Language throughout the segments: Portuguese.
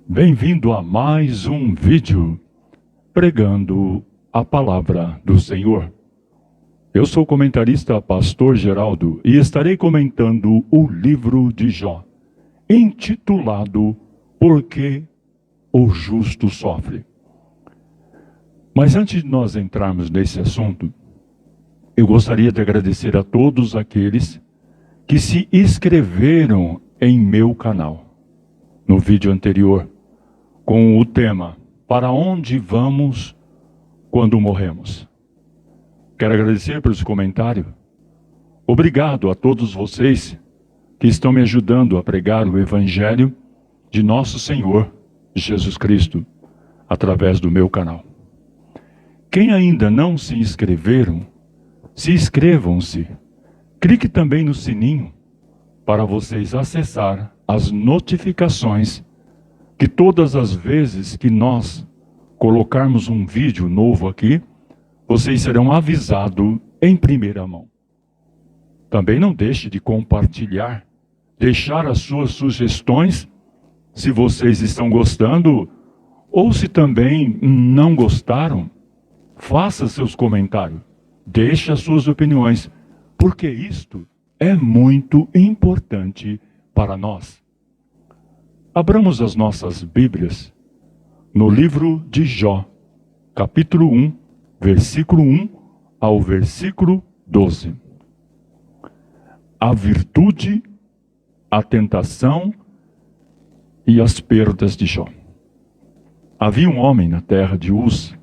Bem-vindo a mais um vídeo pregando a palavra do Senhor. Eu sou o comentarista Pastor Geraldo e estarei comentando o livro de Jó, intitulado Por que o Justo Sofre. Mas antes de nós entrarmos nesse assunto, eu gostaria de agradecer a todos aqueles que se inscreveram em meu canal no vídeo anterior, com o tema Para onde vamos quando morremos? Quero agradecer pelos comentários. Obrigado a todos vocês que estão me ajudando a pregar o Evangelho de nosso Senhor Jesus Cristo através do meu canal. Quem ainda não se inscreveram, se inscrevam-se. Clique também no sininho para vocês acessar as notificações que todas as vezes que nós colocarmos um vídeo novo aqui, vocês serão avisados em primeira mão. Também não deixe de compartilhar, deixar as suas sugestões, se vocês estão gostando, ou se também não gostaram, faça seus comentários, deixe as suas opiniões, porque isto é muito importante para nós. Abramos as nossas Bíblias no livro de Jó, capítulo 1, versículo 1 ao versículo 12. A virtude, a tentação e as perdas de Jó. Havia um homem na terra de Uz,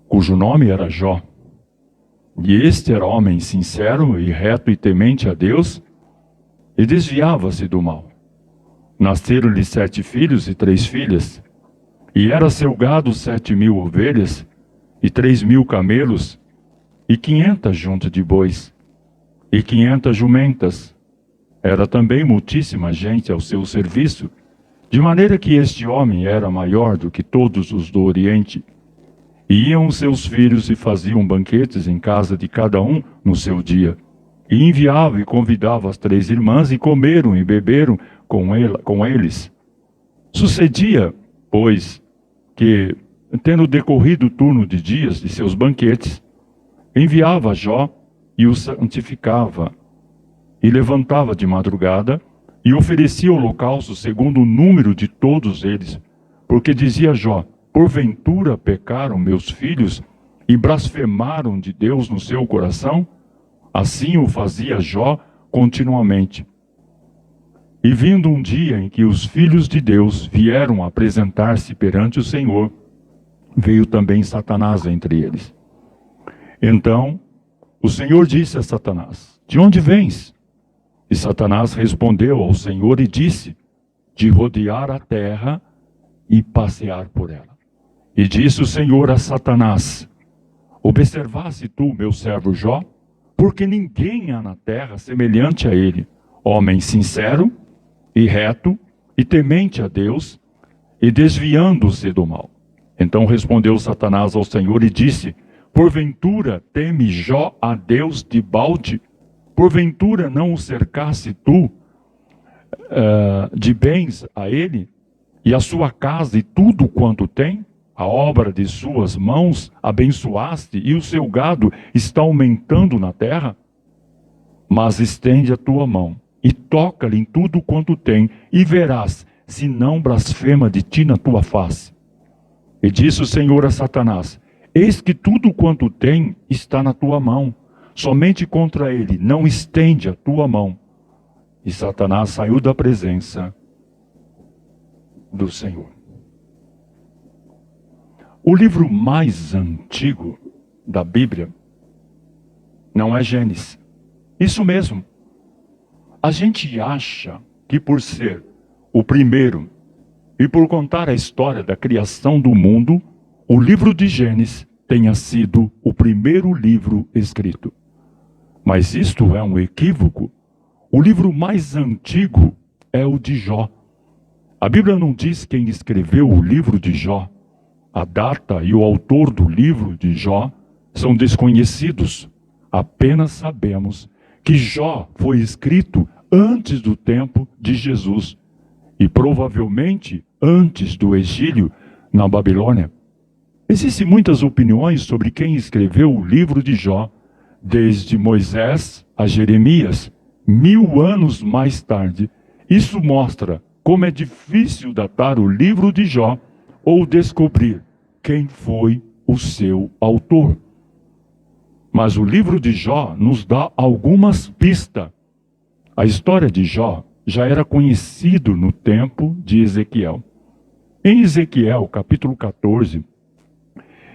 cujo nome era Jó. E este era homem sincero e reto e temente a Deus, e desviava-se do mal. Nasceram-lhe 7 filhos e 3 filhas, e era seu gado 7.000 ovelhas, e 3.000 camelos, e 500 juntas de bois, e 500 jumentas. Era também muitíssima gente ao seu serviço, de maneira que este homem era maior do que todos os do Oriente. E iam seus filhos e faziam banquetes em casa de cada um no seu dia. E enviava e convidava as 3 irmãs, e comeram e beberam com eles. Sucedia, pois, que, tendo decorrido o turno de dias de seus banquetes, enviava Jó e o santificava, e levantava de madrugada, e oferecia holocausto segundo o número de todos eles, porque dizia Jó: porventura pecaram meus filhos e blasfemaram de Deus no seu coração? Assim o fazia Jó continuamente. E vindo um dia em que os filhos de Deus vieram apresentar-se perante o Senhor, veio também Satanás entre eles. Então o Senhor disse a Satanás: de onde vens? E Satanás respondeu ao Senhor e disse: de rodear a terra e passear por ela. E disse o Senhor a Satanás: observaste tu meu servo Jó? Porque ninguém há na terra semelhante a ele, homem sincero e reto e temente a Deus, e desviando-se do mal. Então respondeu Satanás ao Senhor e disse: porventura teme Jó a Deus de balde? Porventura não o cercasse tu de bens a ele, e a sua casa e tudo quanto tem? A obra de suas mãos abençoaste, e o seu gado está aumentando na terra? Mas estende a tua mão, e toca-lhe em tudo quanto tem, e verás, se não blasfema de ti na tua face. E disse o Senhor a Satanás: eis que tudo quanto tem está na tua mão, somente contra ele não estende a tua mão. E Satanás saiu da presença do Senhor. O livro mais antigo da Bíblia não é Gênesis. Isso mesmo. A gente acha que por ser o primeiro e por contar a história da criação do mundo, o livro de Gênesis tenha sido o primeiro livro escrito. Mas isto é um equívoco. O livro mais antigo é o de Jó. A Bíblia não diz quem escreveu o livro de Jó. A data e o autor do livro de Jó são desconhecidos. Apenas sabemos que Jó foi escrito antes do tempo de Jesus e provavelmente antes do exílio na Babilônia. Existem muitas opiniões sobre quem escreveu o livro de Jó, desde Moisés a Jeremias, 1000 anos mais tarde. Isso mostra como é difícil datar o livro de Jó ou descobrir quem foi o seu autor. Mas o livro de Jó nos dá algumas pistas. A história de Jó já era conhecido no tempo de Ezequiel. Em Ezequiel, capítulo 14,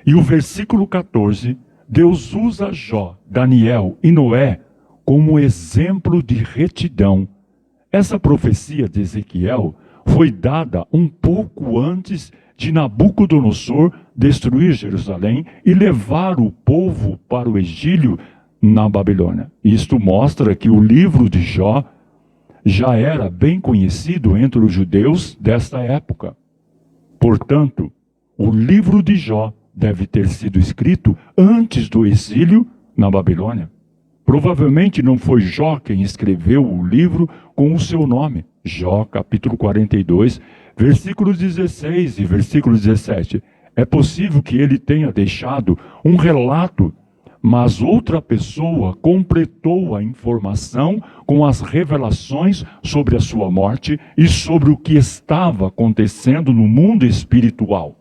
e o versículo 14, Deus usa Jó, Daniel e Noé como exemplo de retidão. Essa profecia de Ezequiel foi dada um pouco antes de Nabucodonosor destruir Jerusalém e levar o povo para o exílio na Babilônia. Isto mostra que o livro de Jó já era bem conhecido entre os judeus desta época. Portanto, o livro de Jó deve ter sido escrito antes do exílio na Babilônia. Provavelmente não foi Jó quem escreveu o livro com o seu nome. Jó, capítulo 42, versículos 16 e versículo 17. É possível que ele tenha deixado um relato, mas outra pessoa completou a informação com as revelações sobre a sua morte e sobre o que estava acontecendo no mundo espiritual.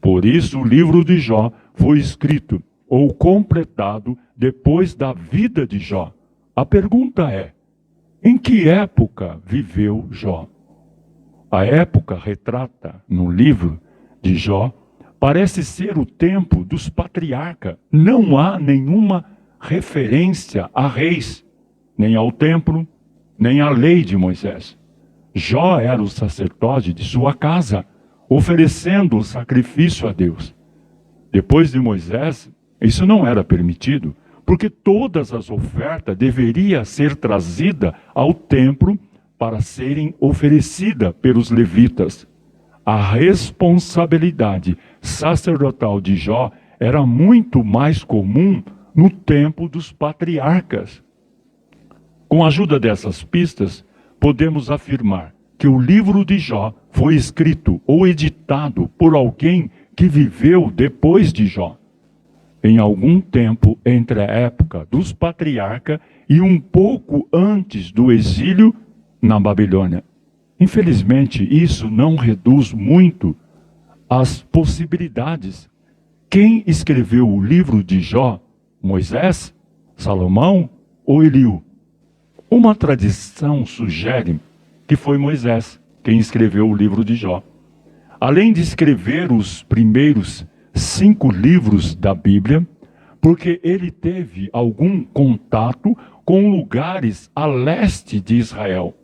Por isso, o livro de Jó foi escrito ou completado depois da vida de Jó. A pergunta é: em que época viveu Jó? A época retrata no livro de Jó parece ser o tempo dos patriarcas. Não há nenhuma referência a reis, nem ao templo, nem à lei de Moisés. Jó era o sacerdote de sua casa, oferecendo o sacrifício a Deus. Depois de Moisés, isso não era permitido, porque todas as ofertas deveriam ser trazidas ao templo para serem oferecidas pelos levitas. A responsabilidade sacerdotal de Jó era muito mais comum no tempo dos patriarcas. Com a ajuda dessas pistas, podemos afirmar que o livro de Jó foi escrito ou editado por alguém que viveu depois de Jó, em algum tempo entre a época dos patriarcas e um pouco antes do exílio na Babilônia. Infelizmente, isso não reduz muito as possibilidades. Quem escreveu o livro de Jó? Moisés, Salomão ou Eliú? Uma tradição sugere que foi Moisés quem escreveu o livro de Jó. Além de escrever os primeiros 5 livros da Bíblia, porque ele teve algum contato com lugares a leste de Israel.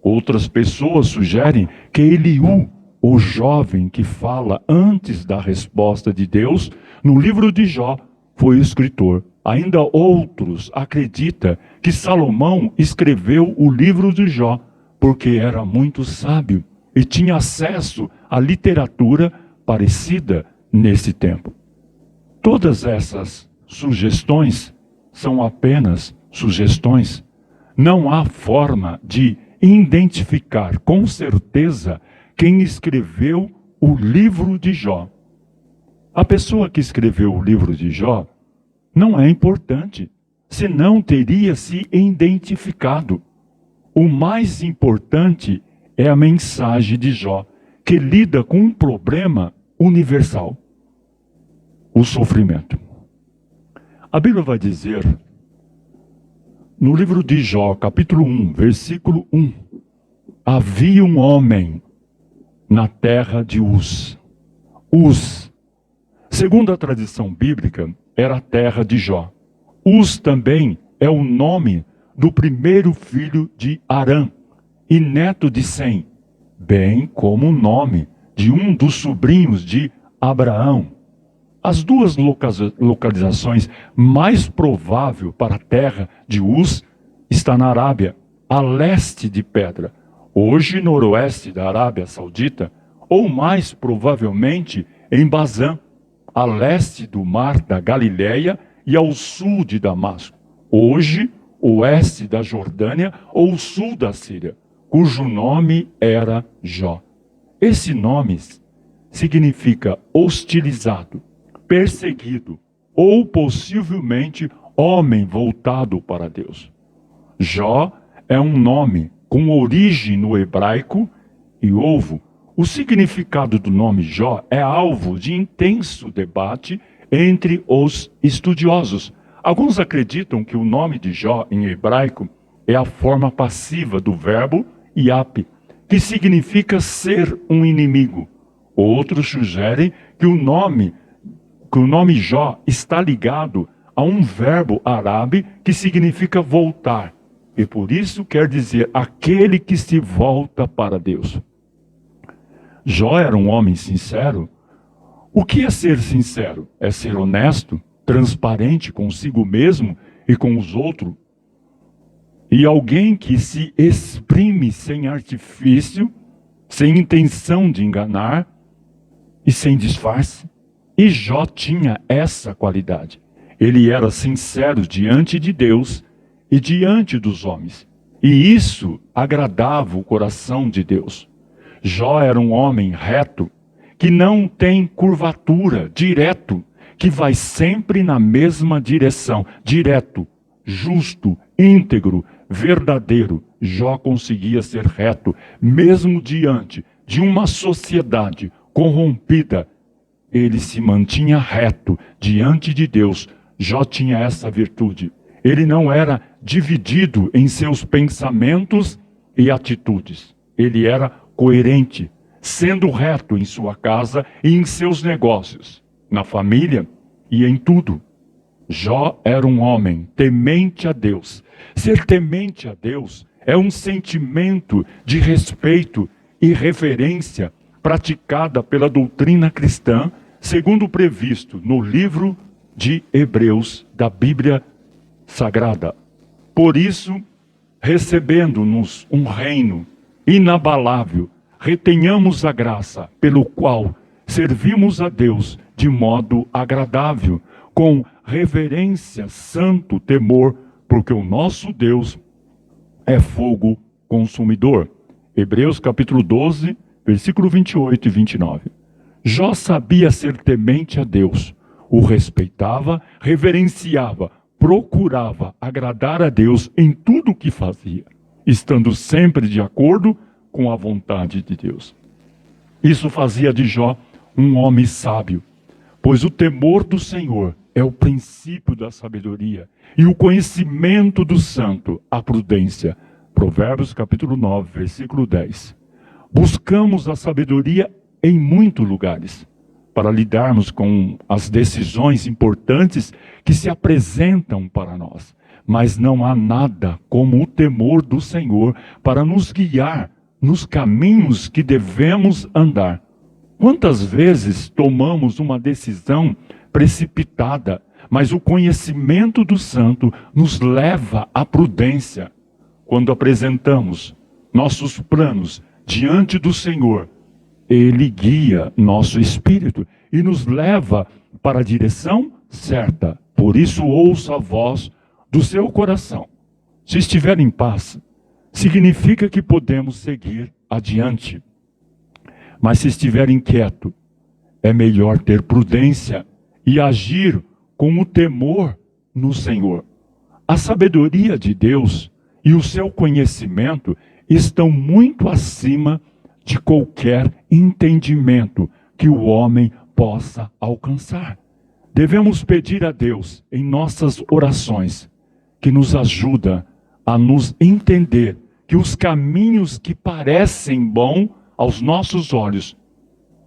Outras pessoas sugerem que Eliú, o jovem que fala antes da resposta de Deus, no livro de Jó, foi o escritor. Ainda outros acreditam que Salomão escreveu o livro de Jó, porque era muito sábio e tinha acesso à literatura parecida nesse tempo. Todas essas sugestões são apenas sugestões. Não há forma de identificar com certeza quem escreveu o livro de Jó. A pessoa que escreveu o livro de Jó não é importante, senão teria se identificado. O mais importante é a mensagem de Jó, que lida com um problema universal: o sofrimento. A Bíblia vai dizer, no livro de Jó, capítulo 1, versículo 1, havia um homem na terra de Uz. Uz, segundo a tradição bíblica, era a terra de Jó. Uz também é o nome do primeiro filho de Arã e neto de Sem, bem como o nome de um dos sobrinhos de Abraão. As duas localizações mais prováveis para a terra de Uz está na Arábia, a leste de Pedra, hoje noroeste da Arábia Saudita, ou mais provavelmente em Bazã, a leste do mar da Galileia e ao sul de Damasco, hoje oeste da Jordânia ou sul da Síria, cujo nome era Jó. Esse nome significa hostilizado, perseguido ou possivelmente homem voltado para Deus. Jó é um nome com origem no hebraico e o significado do nome Jó é alvo de intenso debate entre os estudiosos. Alguns acreditam que o nome de Jó em hebraico é a forma passiva do verbo yap, que significa ser um inimigo. Outros sugerem que o nome Jó está ligado a um verbo árabe que significa voltar, e por isso quer dizer aquele que se volta para Deus. Jó era um homem sincero. O que é ser sincero? É ser honesto, transparente consigo mesmo e com os outros. E alguém que se exprime sem artifício, sem intenção de enganar e sem disfarce. E Jó tinha essa qualidade. Ele era sincero diante de Deus e diante dos homens. E isso agradava o coração de Deus. Jó era um homem reto, que não tem curvatura, direto, que vai sempre na mesma direção, direto, justo, íntegro, verdadeiro. Jó conseguia ser reto, mesmo diante de uma sociedade corrompida. Ele se mantinha reto diante de Deus. Jó tinha essa virtude. Ele não era dividido em seus pensamentos e atitudes. Ele era coerente, sendo reto em sua casa e em seus negócios, na família e em tudo. Jó era um homem temente a Deus. Ser temente a Deus é um sentimento de respeito e reverência praticada pela doutrina cristã, segundo previsto no livro de Hebreus da Bíblia Sagrada. Por isso, recebendo-nos um reino inabalável, retenhamos a graça pelo qual servimos a Deus de modo agradável, com reverência, santo temor, porque o nosso Deus é fogo consumidor. Hebreus capítulo 12, versículo 28 e 29. Jó sabia ser temente a Deus, o respeitava, reverenciava, procurava agradar a Deus em tudo o que fazia, estando sempre de acordo com a vontade de Deus. Isso fazia de Jó um homem sábio, pois o temor do Senhor é o princípio da sabedoria e o conhecimento do santo, a prudência. Provérbios capítulo 9, versículo 10. Buscamos a sabedoria em muitos lugares, para lidarmos com as decisões importantes que se apresentam para nós. Mas não há nada como o temor do Senhor para nos guiar nos caminhos que devemos andar. Quantas vezes tomamos uma decisão precipitada, mas o conhecimento do santo nos leva à prudência. Quando apresentamos nossos planos diante do Senhor, Ele guia nosso espírito e nos leva para a direção certa. Por isso, ouça a voz do seu coração. Se estiver em paz, significa que podemos seguir adiante. Mas se estiver inquieto, é melhor ter prudência e agir com o temor no Senhor. A sabedoria de Deus e o seu conhecimento estão muito acima de qualquer entendimento que o homem possa alcançar. Devemos pedir a Deus em nossas orações que nos ajuda a nos entender que os caminhos que parecem bons aos nossos olhos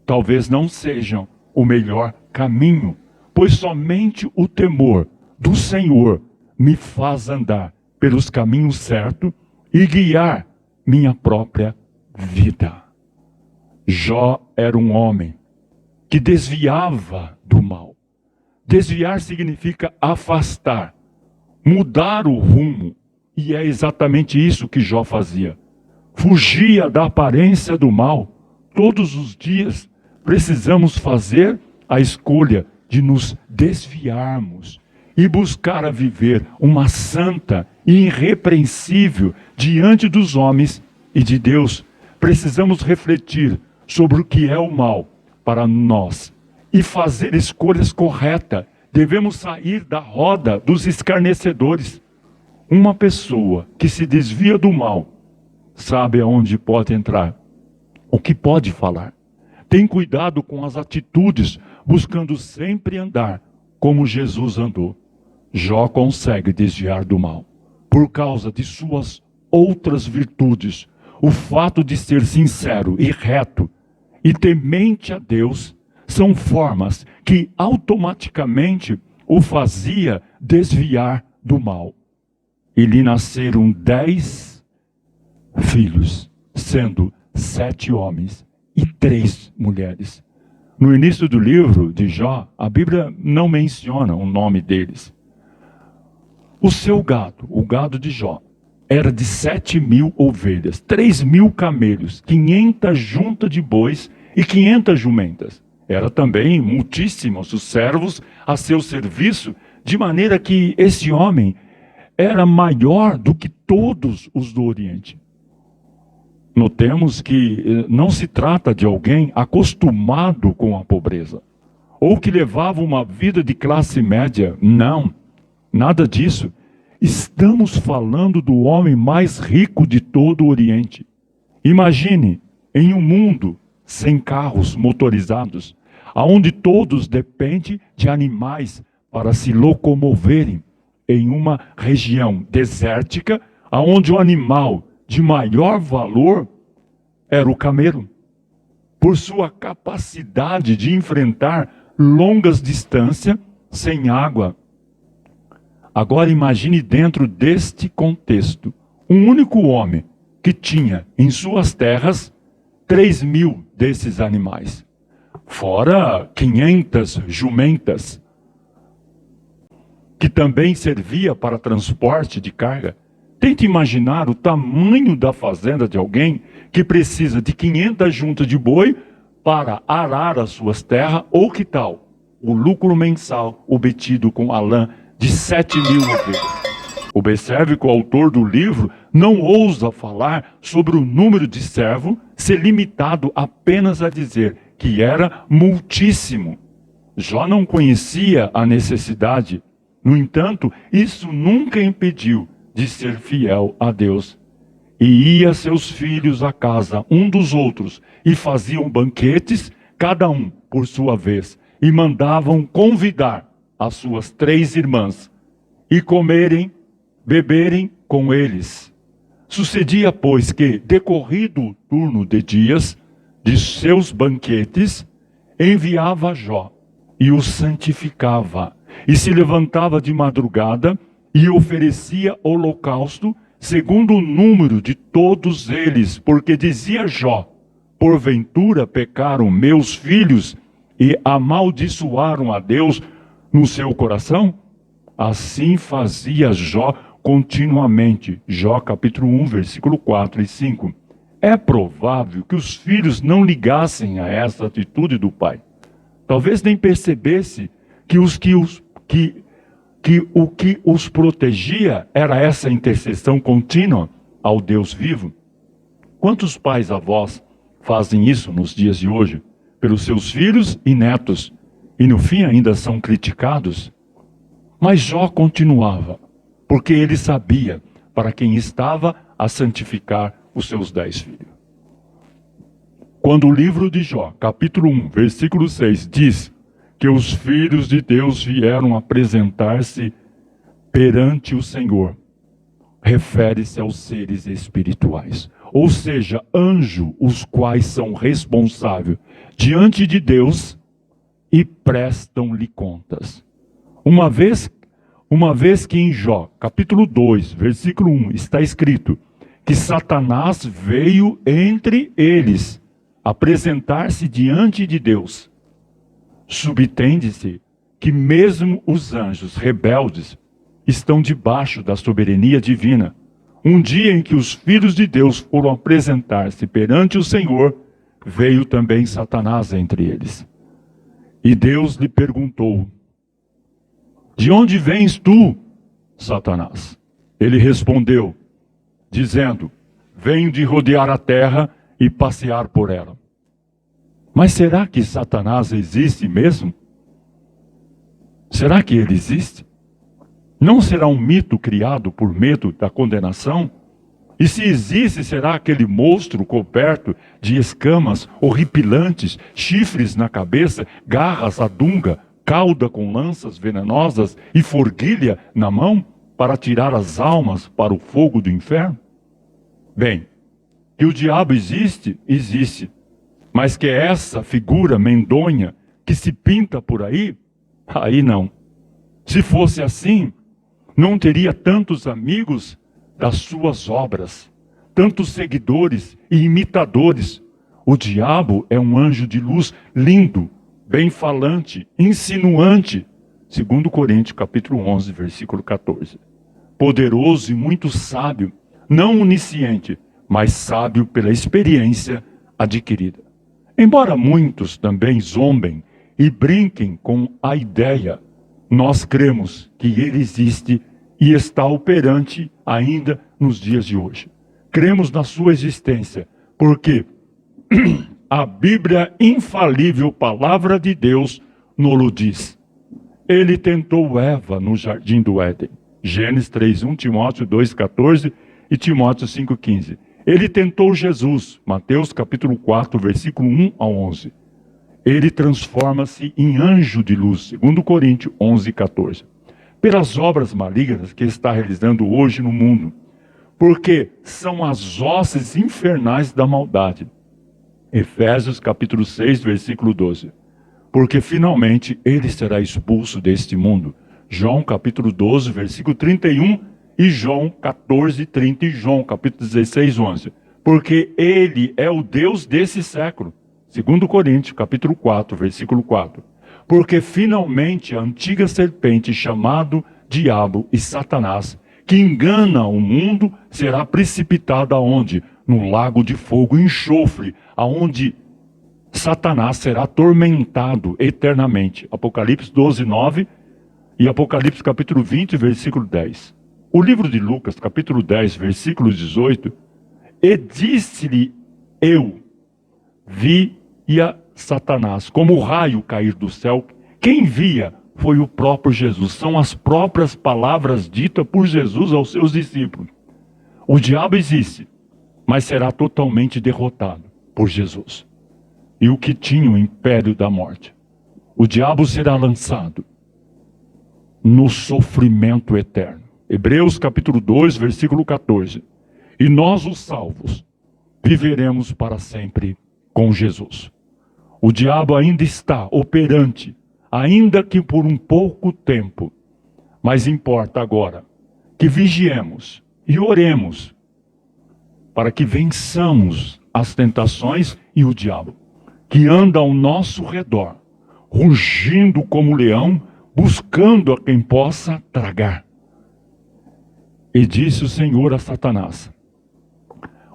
talvez não sejam o melhor caminho, pois somente o temor do Senhor me faz andar pelos caminhos certos e guiar minha própria vida. Jó era um homem que desviava do mal. Desviar significa afastar, mudar o rumo. E é exatamente isso que Jó fazia. Fugia da aparência do mal. Todos os dias precisamos fazer a escolha de nos desviarmos e buscar a viver uma santa e irrepreensível diante dos homens e de Deus. Precisamos refletir sobre o que é o mal para nós e fazer escolhas corretas. Devemos sair da roda dos escarnecedores. Uma pessoa que se desvia do mal sabe aonde pode entrar, o que pode falar. Tem cuidado com as atitudes, buscando sempre andar como Jesus andou. Jó consegue desviar do mal por causa de suas outras virtudes. O fato de ser sincero e reto e temente a Deus são formas que automaticamente o fazia desviar do mal. E lhe nasceram 10 filhos, sendo 7 homens e 3 mulheres. No início do livro de Jó, a Bíblia não menciona o nome deles. O seu gado, o gado de Jó, era de 7.000 ovelhas, 3.000 camelos, 500 juntas de bois e 500 jumentas. Era também muitíssimos os servos a seu serviço, de maneira que esse homem era maior do que todos os do Oriente. Notemos que não se trata de alguém acostumado com a pobreza, ou que levava uma vida de classe média. Não, nada disso. Estamos falando do homem mais rico de todo o Oriente. Imagine, em um mundo sem carros motorizados, aonde todos dependem de animais para se locomoverem, em uma região desértica, aonde o animal de maior valor era o camelo, por sua capacidade de enfrentar longas distâncias sem água. Agora imagine dentro deste contexto, um único homem que tinha em suas terras 3.000 desses animais, fora 500 jumentas, que também servia para transporte de carga. Tente imaginar o tamanho da fazenda de alguém que precisa de 500 juntas de boi para arar as suas terras, ou que tal o lucro mensal obtido com a lã de 7.000 ovelhas. Observe que o autor do livro não ousa falar sobre o número de servos, ser limitado apenas a dizer que era muitíssimo. Jó não conhecia a necessidade. No entanto, isso nunca impediu de ser fiel a Deus. E ia seus filhos à casa um dos outros, e faziam banquetes, cada um por sua vez, e mandavam convidar as suas 3 irmãs, e comerem, beberem com eles. Sucedia, pois, que, decorrido o turno de dias de seus banquetes, enviava Jó, e o santificava, e se levantava de madrugada, e oferecia holocausto, segundo o número de todos eles, porque dizia Jó: porventura pecaram meus filhos, e amaldiçoaram a Deus no seu coração? Assim fazia Jó continuamente. Jó capítulo 1, versículo 4 e 5. É provável que os filhos não ligassem a essa atitude do pai. Talvez nem percebesse que o que os protegia era essa intercessão contínua ao Deus vivo. Quantos pais avós fazem isso nos dias de hoje, pelos seus filhos e netos, e no fim ainda são criticados? Mas Jó continuava, porque ele sabia para quem estava a santificar os seus 10 filhos. Quando o livro de Jó, capítulo 1, versículo 6, diz que os filhos de Deus vieram apresentar-se perante o Senhor, refere-se aos seres espirituais, ou seja, anjos, os quais são responsáveis diante de Deus e prestam-lhe contas. Uma vez que em Jó, capítulo 2, versículo 1, está escrito que Satanás veio entre eles apresentar-se diante de Deus, subtende-se que mesmo os anjos rebeldes estão debaixo da soberania divina. Um dia em que os filhos de Deus foram apresentar-se perante o Senhor, veio também Satanás entre eles. E Deus lhe perguntou: de onde vens tu, Satanás? Ele respondeu, dizendo: venho de rodear a terra e passear por ela. Mas será que Satanás existe mesmo? Será que ele existe? Não será um mito criado por medo da condenação? E se existe, será aquele monstro coberto de escamas horripilantes, chifres na cabeça, garras adunga, cauda com lanças venenosas e forquilha na mão para tirar as almas para o fogo do inferno? Bem, que o diabo existe, existe. Mas que essa figura mendonha que se pinta por aí não. Se fosse assim, não teria tantos amigos das suas obras, tantos seguidores e imitadores. O diabo é um anjo de luz lindo, bem falante, insinuante. 2 Coríntios capítulo 11, versículo 14. Poderoso e muito sábio, não onisciente, mas sábio pela experiência adquirida. Embora muitos também zombem e brinquem com a ideia, nós cremos que ele existe e está operante ainda nos dias de hoje. Cremos na sua existência, porque a Bíblia, infalível palavra de Deus, nos diz. Ele tentou Eva no jardim do Éden. Gênesis 3:1, Timóteo 2:14 e Timóteo 5:15. Ele tentou Jesus, Mateus capítulo 4, versículo 1 a 11. Ele transforma-se em anjo de luz, 2 Coríntios 11:14. Pelas obras malignas que está realizando hoje no mundo, porque são as hostes infernais da maldade. Efésios capítulo 6, versículo 12. Porque finalmente ele será expulso deste mundo. João capítulo 12, versículo 31 e João 14, 30 e João capítulo 16, 11. Porque ele é o Deus desse século. 2 Coríntios capítulo 4, versículo 4. Porque finalmente a antiga serpente, chamado Diabo e Satanás, que engana o mundo, será precipitada aonde? No lago de fogo e enxofre, aonde Satanás será atormentado eternamente. Apocalipse 12, 9 e Apocalipse capítulo 20, versículo 10. O livro de Lucas, capítulo 10, versículo 18. E disse-lhe eu, via Satanás, como o raio cair do céu. Quem via foi o próprio Jesus. São as próprias palavras ditas por Jesus aos seus discípulos. O diabo existe, mas será totalmente derrotado por Jesus. E o que tinha o império da morte? O diabo será lançado no sofrimento eterno. Hebreus capítulo 2, versículo 14. E nós, os salvos, viveremos para sempre com Jesus. O diabo ainda está operante, ainda que por um pouco tempo. Mas importa agora que vigiemos e oremos para que vençamos as tentações e o diabo, que anda ao nosso redor, rugindo como leão, buscando a quem possa tragar. E disse o Senhor a Satanás: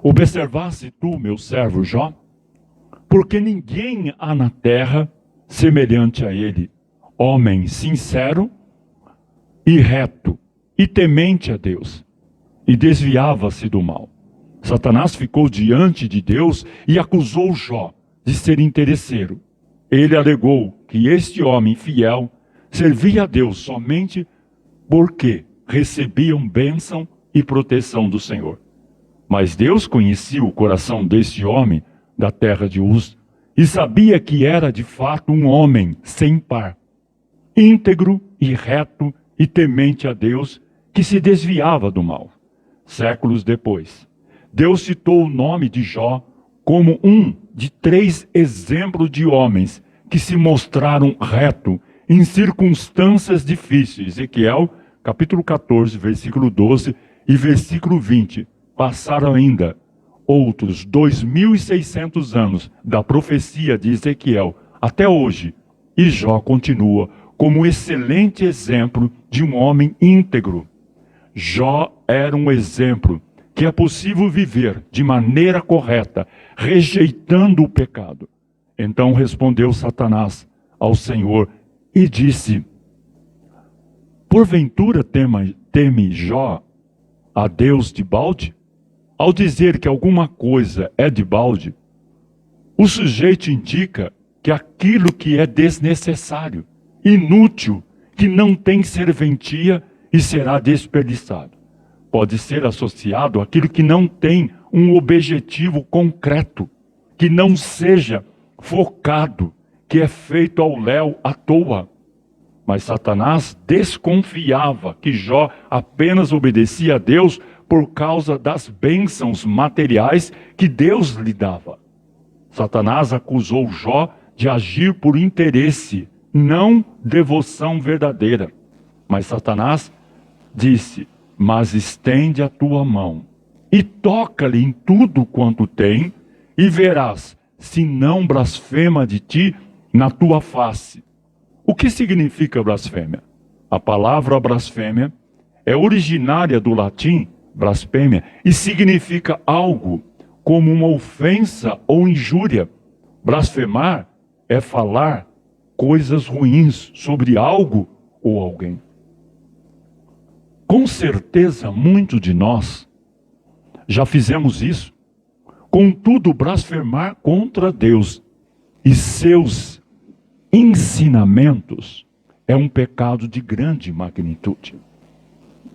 observaste tu, meu servo Jó? Porque ninguém há na terra semelhante a ele, homem sincero e reto, e temente a Deus, e desviava-se do mal. Satanás ficou diante de Deus e acusou Jó de ser interesseiro. Ele alegou que este homem fiel servia a Deus somente porque recebiam bênção e proteção do Senhor. Mas Deus conhecia o coração deste homem da terra de Uz e sabia que era de fato um homem sem par, íntegro e reto e temente a Deus, que se desviava do mal. Séculos depois, Deus citou o nome de Jó como um de 3 exemplos de homens que se mostraram reto em circunstâncias difíceis. Ezequiel, capítulo 14, versículo 12 e versículo 20. Passaram ainda outros 2.600 anos da profecia de Ezequiel até hoje, e Jó continua como um excelente exemplo de um homem íntegro. Jó era um exemplo que é possível viver de maneira correta, rejeitando o pecado. Então respondeu Satanás ao Senhor e disse: porventura teme Jó a Deus de balde? Ao dizer que alguma coisa é de balde, o sujeito indica que aquilo que é desnecessário, inútil, que não tem serventia e será desperdiçado. Pode ser associado àquilo que não tem um objetivo concreto, que não seja focado, que é feito ao léu à toa. Mas Satanás desconfiava que Jó apenas obedecia a Deus por causa das bênçãos materiais que Deus lhe dava. Satanás acusou Jó de agir por interesse, não devoção verdadeira. Mas Satanás disse: mas estende a tua mão e toca-lhe em tudo quanto tem, e verás se não blasfema de ti na tua face. O que significa blasfêmia? A palavra blasfêmia é originária do latim blasfêmia e significa algo como uma ofensa ou injúria. Blasfemar é falar coisas ruins sobre algo ou alguém. Com certeza, muitos de nós já fizemos isso. Contudo, blasfemar contra Deus e seus ensinamentos é um pecado de grande magnitude.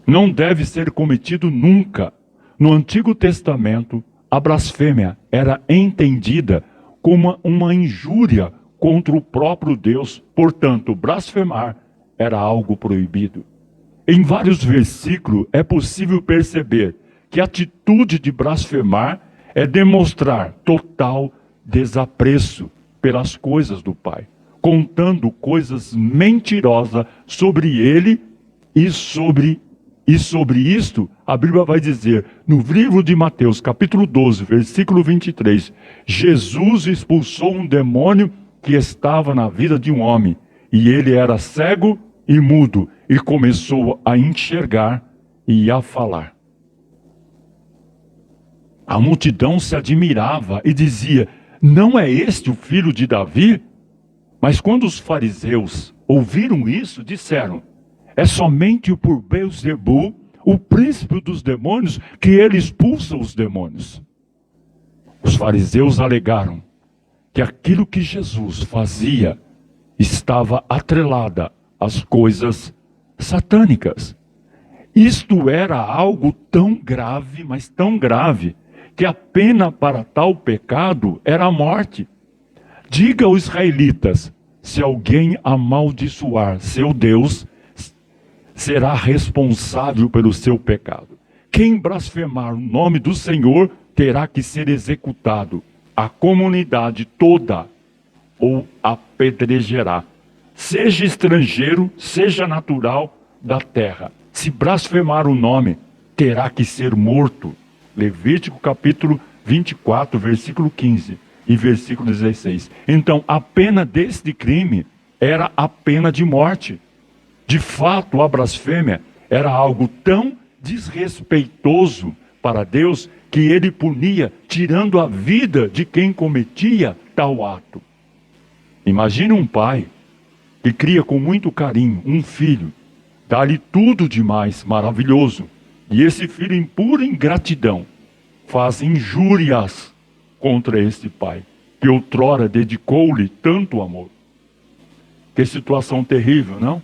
Não deve ser cometido nunca. No Antigo Testamento, a blasfêmia era entendida como uma injúria contra o próprio Deus. Portanto, blasfemar era algo proibido. Em vários versículos é possível perceber que a atitude de blasfemar é demonstrar total desapreço pelas coisas do Pai, contando coisas mentirosas sobre ele e sobre isto, a Bíblia vai dizer, no livro de Mateus, capítulo 12, versículo 23, Jesus expulsou um demônio que estava na vida de um homem, e ele era cego e mudo, e começou a enxergar e a falar. A multidão se admirava e dizia: não é este o filho de Davi? Mas quando os fariseus ouviram isso, disseram: é somente por Beelzebu, o príncipe dos demônios, que ele expulsa os demônios. Os fariseus alegaram que aquilo que Jesus fazia estava atrelada às coisas satânicas. Isto era algo tão grave, mas tão grave, que a pena para tal pecado era a morte. Diga aos israelitas: se alguém amaldiçoar seu Deus, será responsável pelo seu pecado. Quem blasfemar o nome do Senhor terá que ser executado. A comunidade toda o apedrejará. Seja estrangeiro, seja natural da terra. Se blasfemar o nome, terá que ser morto. Levítico capítulo 24, versículo 15 e versículo 16. Então, a pena deste crime era a pena de morte. De fato, a blasfêmia era algo tão desrespeitoso para Deus que ele punia tirando a vida de quem cometia tal ato. Imagine um pai que cria com muito carinho um filho, dá-lhe tudo de mais maravilhoso, e esse filho, em pura ingratidão, faz injúrias contra esse pai, que outrora dedicou-lhe tanto amor. Que situação terrível, não?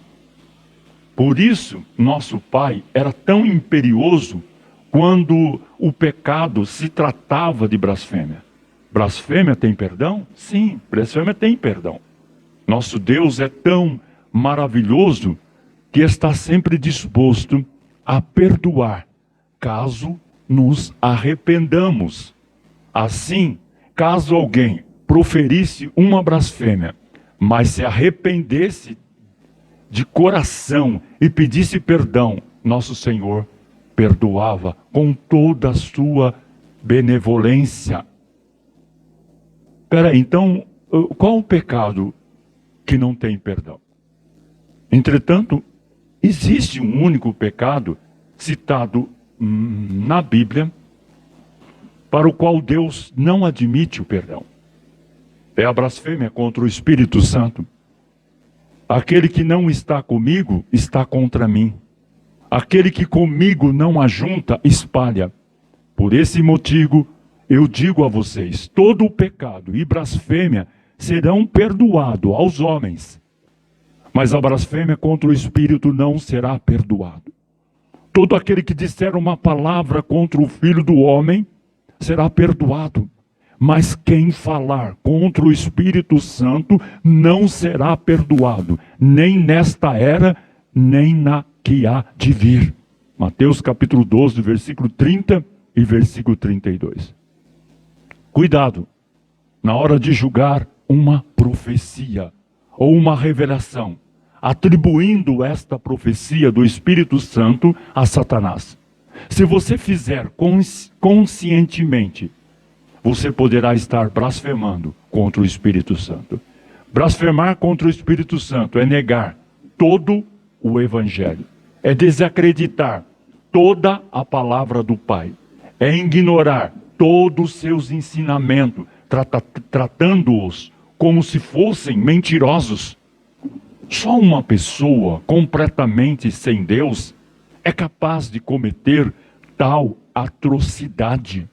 Por isso, nosso pai era tão imperioso quando o pecado se tratava de blasfêmia. Blasfêmia tem perdão? Sim, blasfêmia tem perdão. Nosso Deus é tão maravilhoso que está sempre disposto a perdoar, caso nos arrependamos. Assim, caso alguém proferisse uma blasfêmia, mas se arrependesse de coração e pedisse perdão, nosso Senhor perdoava com toda a sua benevolência. Peraí, então, qual o pecado que não tem perdão? Entretanto, existe um único pecado citado na Bíblia, para o qual Deus não admite o perdão. É a blasfêmia contra o Espírito Santo. Aquele que não está comigo, está contra mim. Aquele que comigo não ajunta, espalha. Por esse motivo, eu digo a vocês, todo o pecado e blasfêmia serão perdoados aos homens, mas a blasfêmia contra o Espírito não será perdoado. Todo aquele que disser uma palavra contra o Filho do Homem será perdoado, mas quem falar contra o Espírito Santo não será perdoado, nem nesta era, nem na que há de vir. Mateus capítulo 12, versículo 30 e versículo 32. Cuidado na hora de julgar uma profecia ou uma revelação, atribuindo esta profecia do Espírito Santo a Satanás. Se você fizer conscientemente, você poderá estar blasfemando contra o Espírito Santo. Blasfemar contra o Espírito Santo é negar todo o Evangelho, é desacreditar toda a palavra do Pai, é ignorar todos os seus ensinamentos, tratando-os como se fossem mentirosos. Só uma pessoa completamente sem Deus é capaz de cometer tal atrocidade.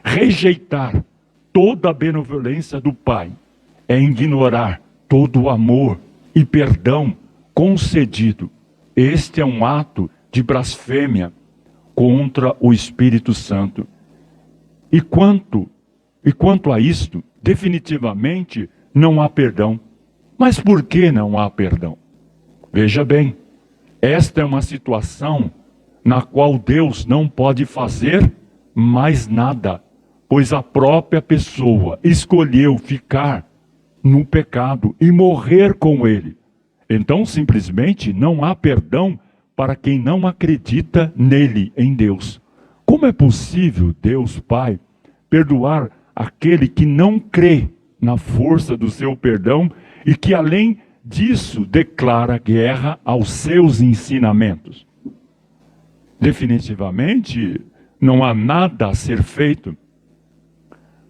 Rejeitar toda a benevolência do Pai é ignorar todo o amor e perdão concedido. Este é um ato de blasfêmia contra o Espírito Santo. E quanto a isto, definitivamente não há perdão. Mas por que não há perdão? Veja bem, esta é uma situação na qual Deus não pode fazer mais nada, pois a própria pessoa escolheu ficar no pecado e morrer com ele. Então, simplesmente, não há perdão para quem não acredita nele, em Deus. Como é possível Deus Pai perdoar aquele que não crê na força do seu perdão e que, além disso, declara guerra aos seus ensinamentos? Definitivamente, não há nada a ser feito.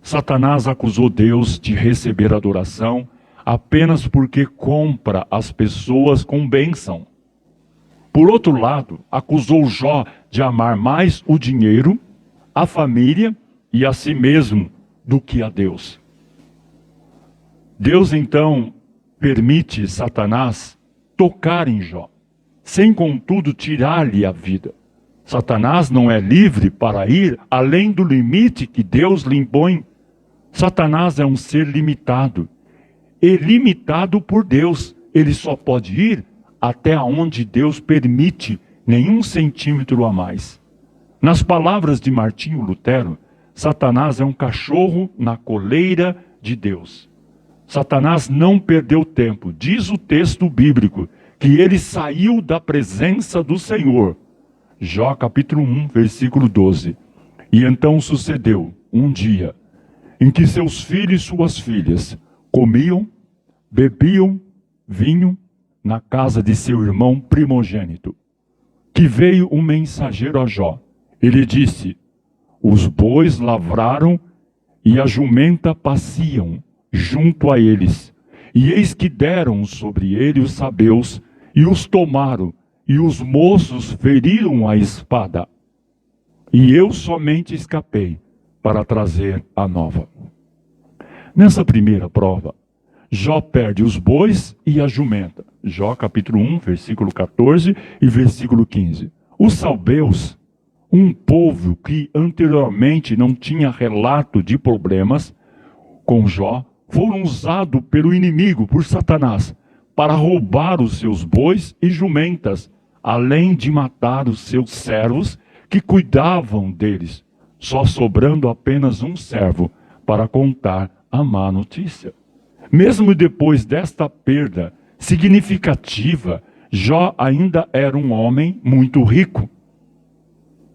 Satanás acusou Deus de receber adoração apenas porque compra as pessoas com bênção. Por outro lado, acusou Jó de amar mais o dinheiro, a família e a si mesmo do que a Deus. Deus então permite Satanás tocar em Jó, sem contudo tirar-lhe a vida. Satanás não é livre para ir além do limite que Deus lhe impõe. Satanás é um ser limitado, e limitado por Deus. Ele só pode ir até onde Deus permite, nenhum centímetro a mais. Nas palavras de Martinho Lutero, Satanás é um cachorro na coleira de Deus. Satanás não perdeu tempo. Diz o texto bíblico que ele saiu da presença do Senhor. Jó capítulo 1, versículo 12. E então sucedeu um dia em que seus filhos e suas filhas comiam, bebiam vinho na casa de seu irmão primogênito, que veio um mensageiro a Jó. Ele disse: os bois lavraram e a jumenta pasciam junto a eles, e eis que deram sobre ele os sabeus e os tomaram, e os moços feriram a espada. E eu somente escapei para trazer a nova. Nessa primeira prova, Jó perde os bois e a jumenta. Jó capítulo 1, versículo 14 e versículo 15. Os sabeus, um povo que anteriormente não tinha relato de problemas com Jó, foram usados pelo inimigo, por Satanás, para roubar os seus bois e jumentas, além de matar os seus servos que cuidavam deles, só sobrando apenas um servo para contar a má notícia. Mesmo depois desta perda significativa, Jó ainda era um homem muito rico.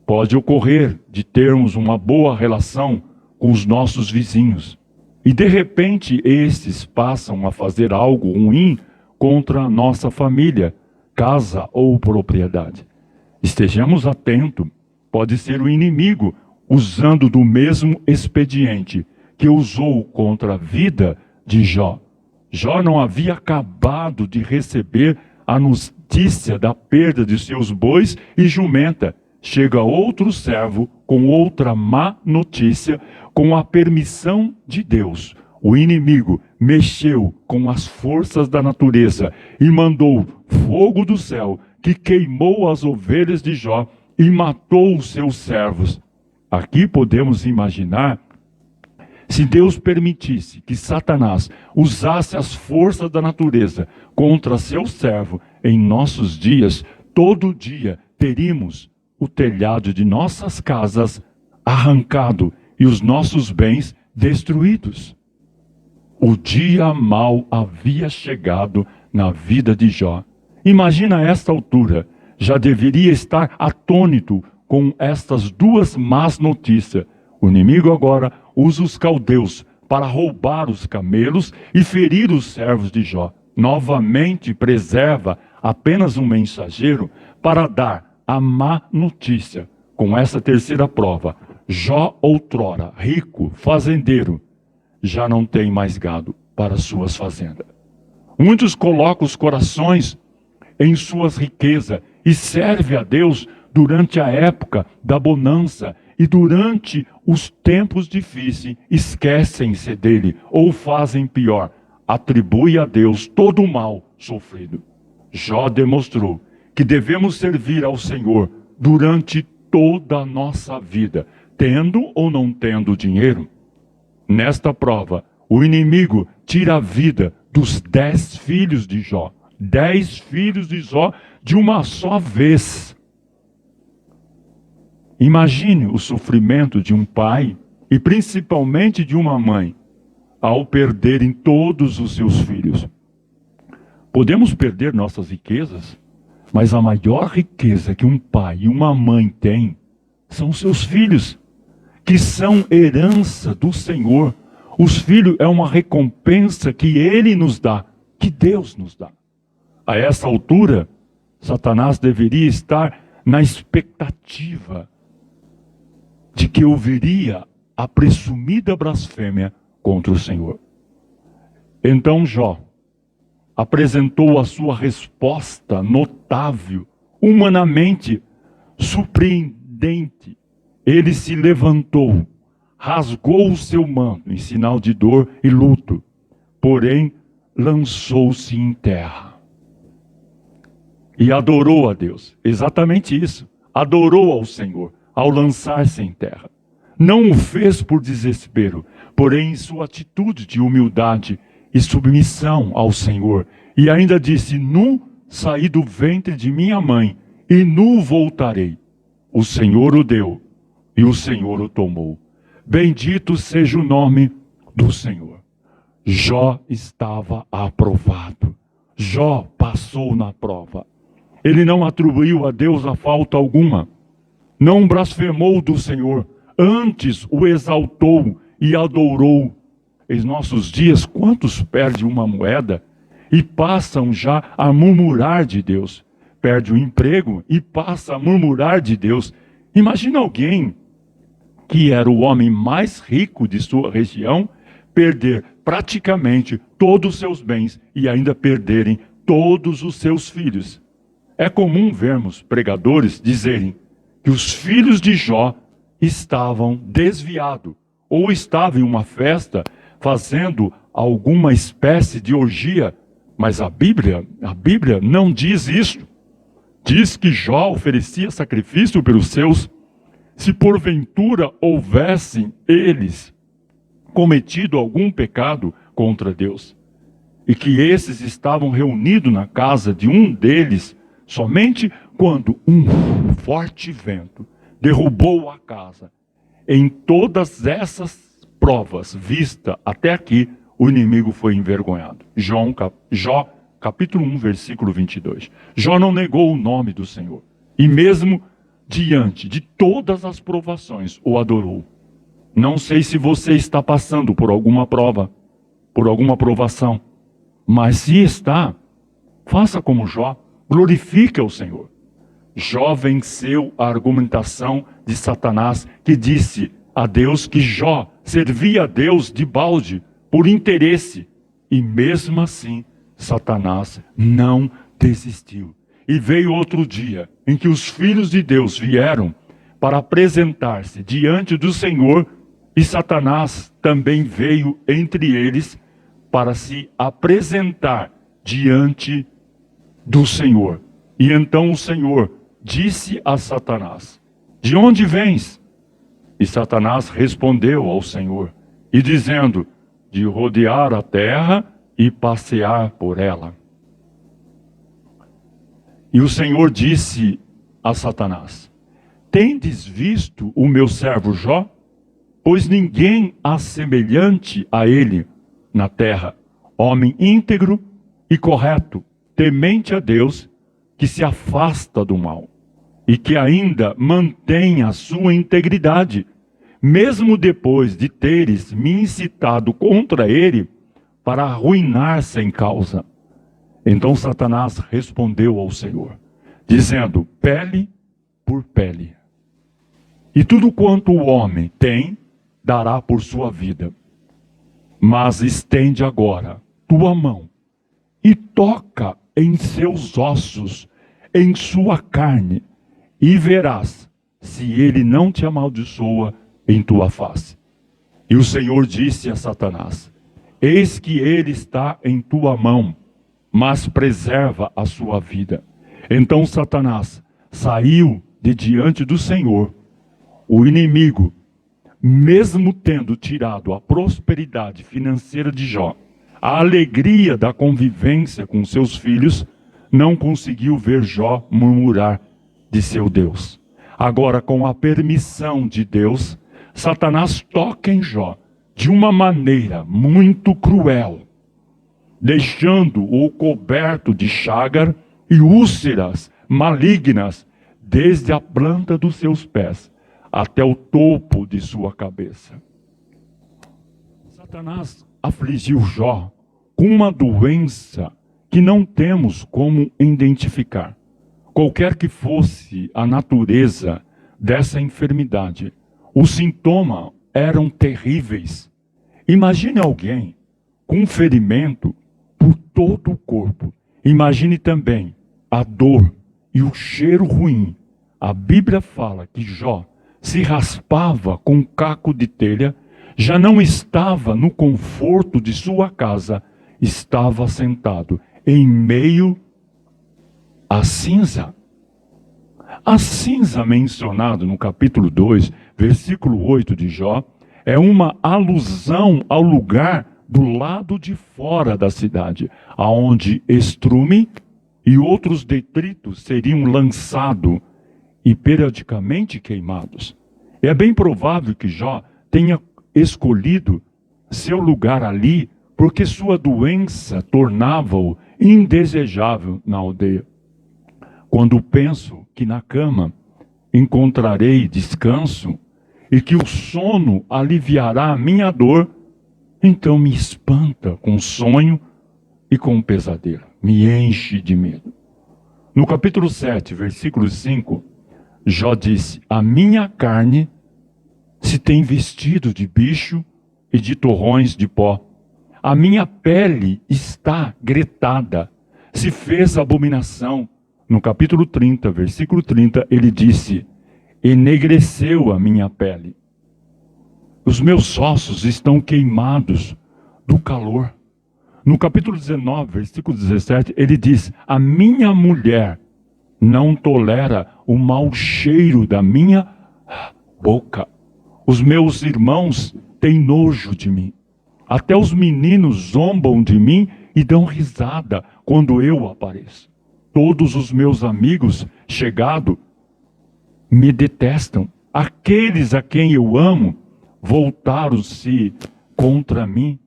Pode ocorrer de termos uma boa relação com os nossos vizinhos, e de repente estes passam a fazer algo ruim contra a nossa família, casa ou propriedade. Estejamos atentos, pode ser o inimigo usando do mesmo expediente que usou contra a vida de Jó. Jó não havia acabado de receber a notícia da perda de seus bois e jumenta. Chega outro servo com outra má notícia, com a permissão de Deus, o inimigo mexeu com as forças da natureza e mandou fogo do céu que queimou as ovelhas de Jó e matou os seus servos. Aqui podemos imaginar, se Deus permitisse que Satanás usasse as forças da natureza contra seu servo em nossos dias, todo dia teríamos o telhado de nossas casas arrancado e os nossos bens destruídos. O dia mau havia chegado na vida de Jó. Imagina, a esta altura, já deveria estar atônito com estas duas más notícias. O inimigo agora usa os caldeus para roubar os camelos e ferir os servos de Jó. Novamente preserva apenas um mensageiro para dar a má notícia. Com essa terceira prova, Jó, outrora rico, fazendeiro, já não tem mais gado para suas fazendas. Muitos colocam os corações em suas riquezas e servem a Deus durante a época da bonança e durante os tempos difíceis esquecem-se dele ou fazem pior, atribui a Deus todo o mal sofrido. Jó demonstrou que devemos servir ao Senhor durante toda a nossa vida, tendo ou não tendo dinheiro. Nesta prova, o inimigo tira a vida dos 10 filhos de Jó. 10 filhos de Jó de uma só vez. Imagine o sofrimento de um pai e principalmente de uma mãe ao perderem todos os seus filhos. Podemos perder nossas riquezas, mas a maior riqueza que um pai e uma mãe têm são seus filhos, que são herança do Senhor. Os filhos é uma recompensa que Ele nos dá, que Deus nos dá. A essa altura, Satanás deveria estar na expectativa de que ouviria a presumida blasfêmia contra o Senhor. Então Jó apresentou a sua resposta notável, humanamente surpreendente. Ele se levantou, rasgou o seu manto em sinal de dor e luto, porém lançou-se em terra e adorou a Deus. Exatamente isso, adorou ao Senhor ao lançar-se em terra. Não o fez por desespero, porém em sua atitude de humildade e submissão ao Senhor. E ainda disse: nu saí do ventre de minha mãe, e nu voltarei. O Senhor o deu, e o Senhor o tomou. Bendito seja o nome do Senhor. Jó estava aprovado. Jó passou na prova. Ele não atribuiu a Deus a falta alguma. Não blasfemou do Senhor. Antes o exaltou e adorou. Em nossos dias, quantos perdem uma moeda e passam já a murmurar de Deus? Perde o emprego e passa a murmurar de Deus. Imagina alguém que era o homem mais rico de sua região perder praticamente todos os seus bens e ainda perderem todos os seus filhos. É comum vermos pregadores dizerem que os filhos de Jó estavam desviados ou estavam em uma festa fazendo alguma espécie de orgia, mas a Bíblia não diz isso. Diz que Jó oferecia sacrifício pelos seus, se porventura houvessem eles cometido algum pecado contra Deus, e que esses estavam reunidos na casa de um deles, somente quando um forte vento derrubou a casa. Em todas essas provas vistas até aqui, o inimigo foi envergonhado. Jó, capítulo 1, versículo 22. Jó não negou o nome do Senhor, e mesmo diante de todas as provações, o adorou. Não sei se você está passando por alguma prova, por alguma provação, mas se está, faça como Jó, glorifique ao Senhor. Jó venceu a argumentação de Satanás, que disse a Deus que Jó servia a Deus de balde, por interesse. E mesmo assim, Satanás não desistiu. E veio outro dia, em que os filhos de Deus vieram para apresentar-se diante do Senhor, E Satanás também veio entre eles para se apresentar diante do Senhor. E então o Senhor disse a Satanás: de onde vens? E Satanás respondeu ao Senhor, e dizendo: de rodear a terra e passear por ela. E o Senhor disse a Satanás: tendes visto o meu servo Jó? Pois ninguém há semelhante a ele na terra, homem íntegro e correto, temente a Deus, que se afasta do mal, e que ainda mantém a sua integridade, mesmo depois de teres me incitado contra ele para arruinar sem causa. Então Satanás respondeu ao Senhor, dizendo: pele por pele. E tudo quanto o homem tem, dará por sua vida. Mas estende agora tua mão e toca em seus ossos, em sua carne, e verás se ele não te amaldiçoa em tua face. E o Senhor disse a Satanás: eis que ele está em tua mão, mas preserva a sua vida. Então Satanás saiu de diante do Senhor. O inimigo, mesmo tendo tirado a prosperidade financeira de Jó, a alegria da convivência com seus filhos, não conseguiu ver Jó murmurar de seu Deus. Agora, com a permissão de Deus, Satanás toca em Jó de uma maneira muito cruel, deixando-o coberto de chagas e úlceras malignas, desde a planta dos seus pés até o topo de sua cabeça. Satanás afligiu Jó com uma doença que não temos como identificar. Qualquer que fosse a natureza dessa enfermidade, os sintomas eram terríveis. Imagine alguém com um ferimento por todo o corpo. Imagine também a dor e o cheiro ruim. A Bíblia fala que Jó se raspava com um caco de telha, já não estava no conforto de sua casa, estava sentado em meio à cinza. A cinza mencionada no capítulo 2, versículo 8 de Jó, é uma alusão ao lugar do lado de fora da cidade, aonde estrume e outros detritos seriam lançados e periodicamente queimados. É bem provável que Jó tenha escolhido seu lugar ali porque sua doença tornava-o indesejável na aldeia. Quando penso que na cama encontrarei descanso e que o sono aliviará a minha dor, então me espanta com sonho e com pesadelo, me enche de medo. No capítulo 7, versículo 5, Jó disse: a minha carne se tem vestido de bicho e de torrões de pó. A minha pele está gretada, se fez abominação. No capítulo 30, versículo 30, ele disse: enegreceu a minha pele. Os meus ossos estão queimados do calor. No capítulo 19, versículo 17, ele diz: a minha mulher não tolera o mau cheiro da minha boca. Os meus irmãos têm nojo de mim. Até os meninos zombam de mim e dão risada quando eu apareço. Todos os meus amigos chegados me detestam. Aqueles a quem eu amo voltaram-se contra mim.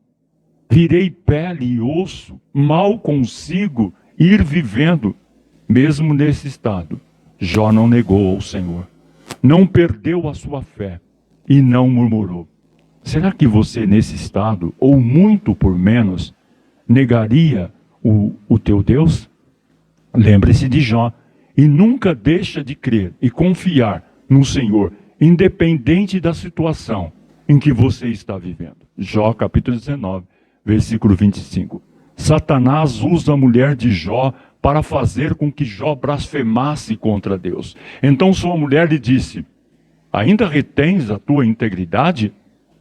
Virei pele e osso, mal consigo ir vivendo. Mesmo nesse estado, Jó não negou ao Senhor, não perdeu a sua fé e não murmurou. Será que você nesse estado, ou muito por menos, negaria o teu Deus? Lembre-se de Jó e nunca deixa de crer e confiar no Senhor, independente da situação em que você está vivendo. Jó capítulo 19, versículo 25. Satanás usa a mulher de Jó para fazer com que Jó blasfemasse contra Deus. Então sua mulher lhe disse: ainda retens a tua integridade?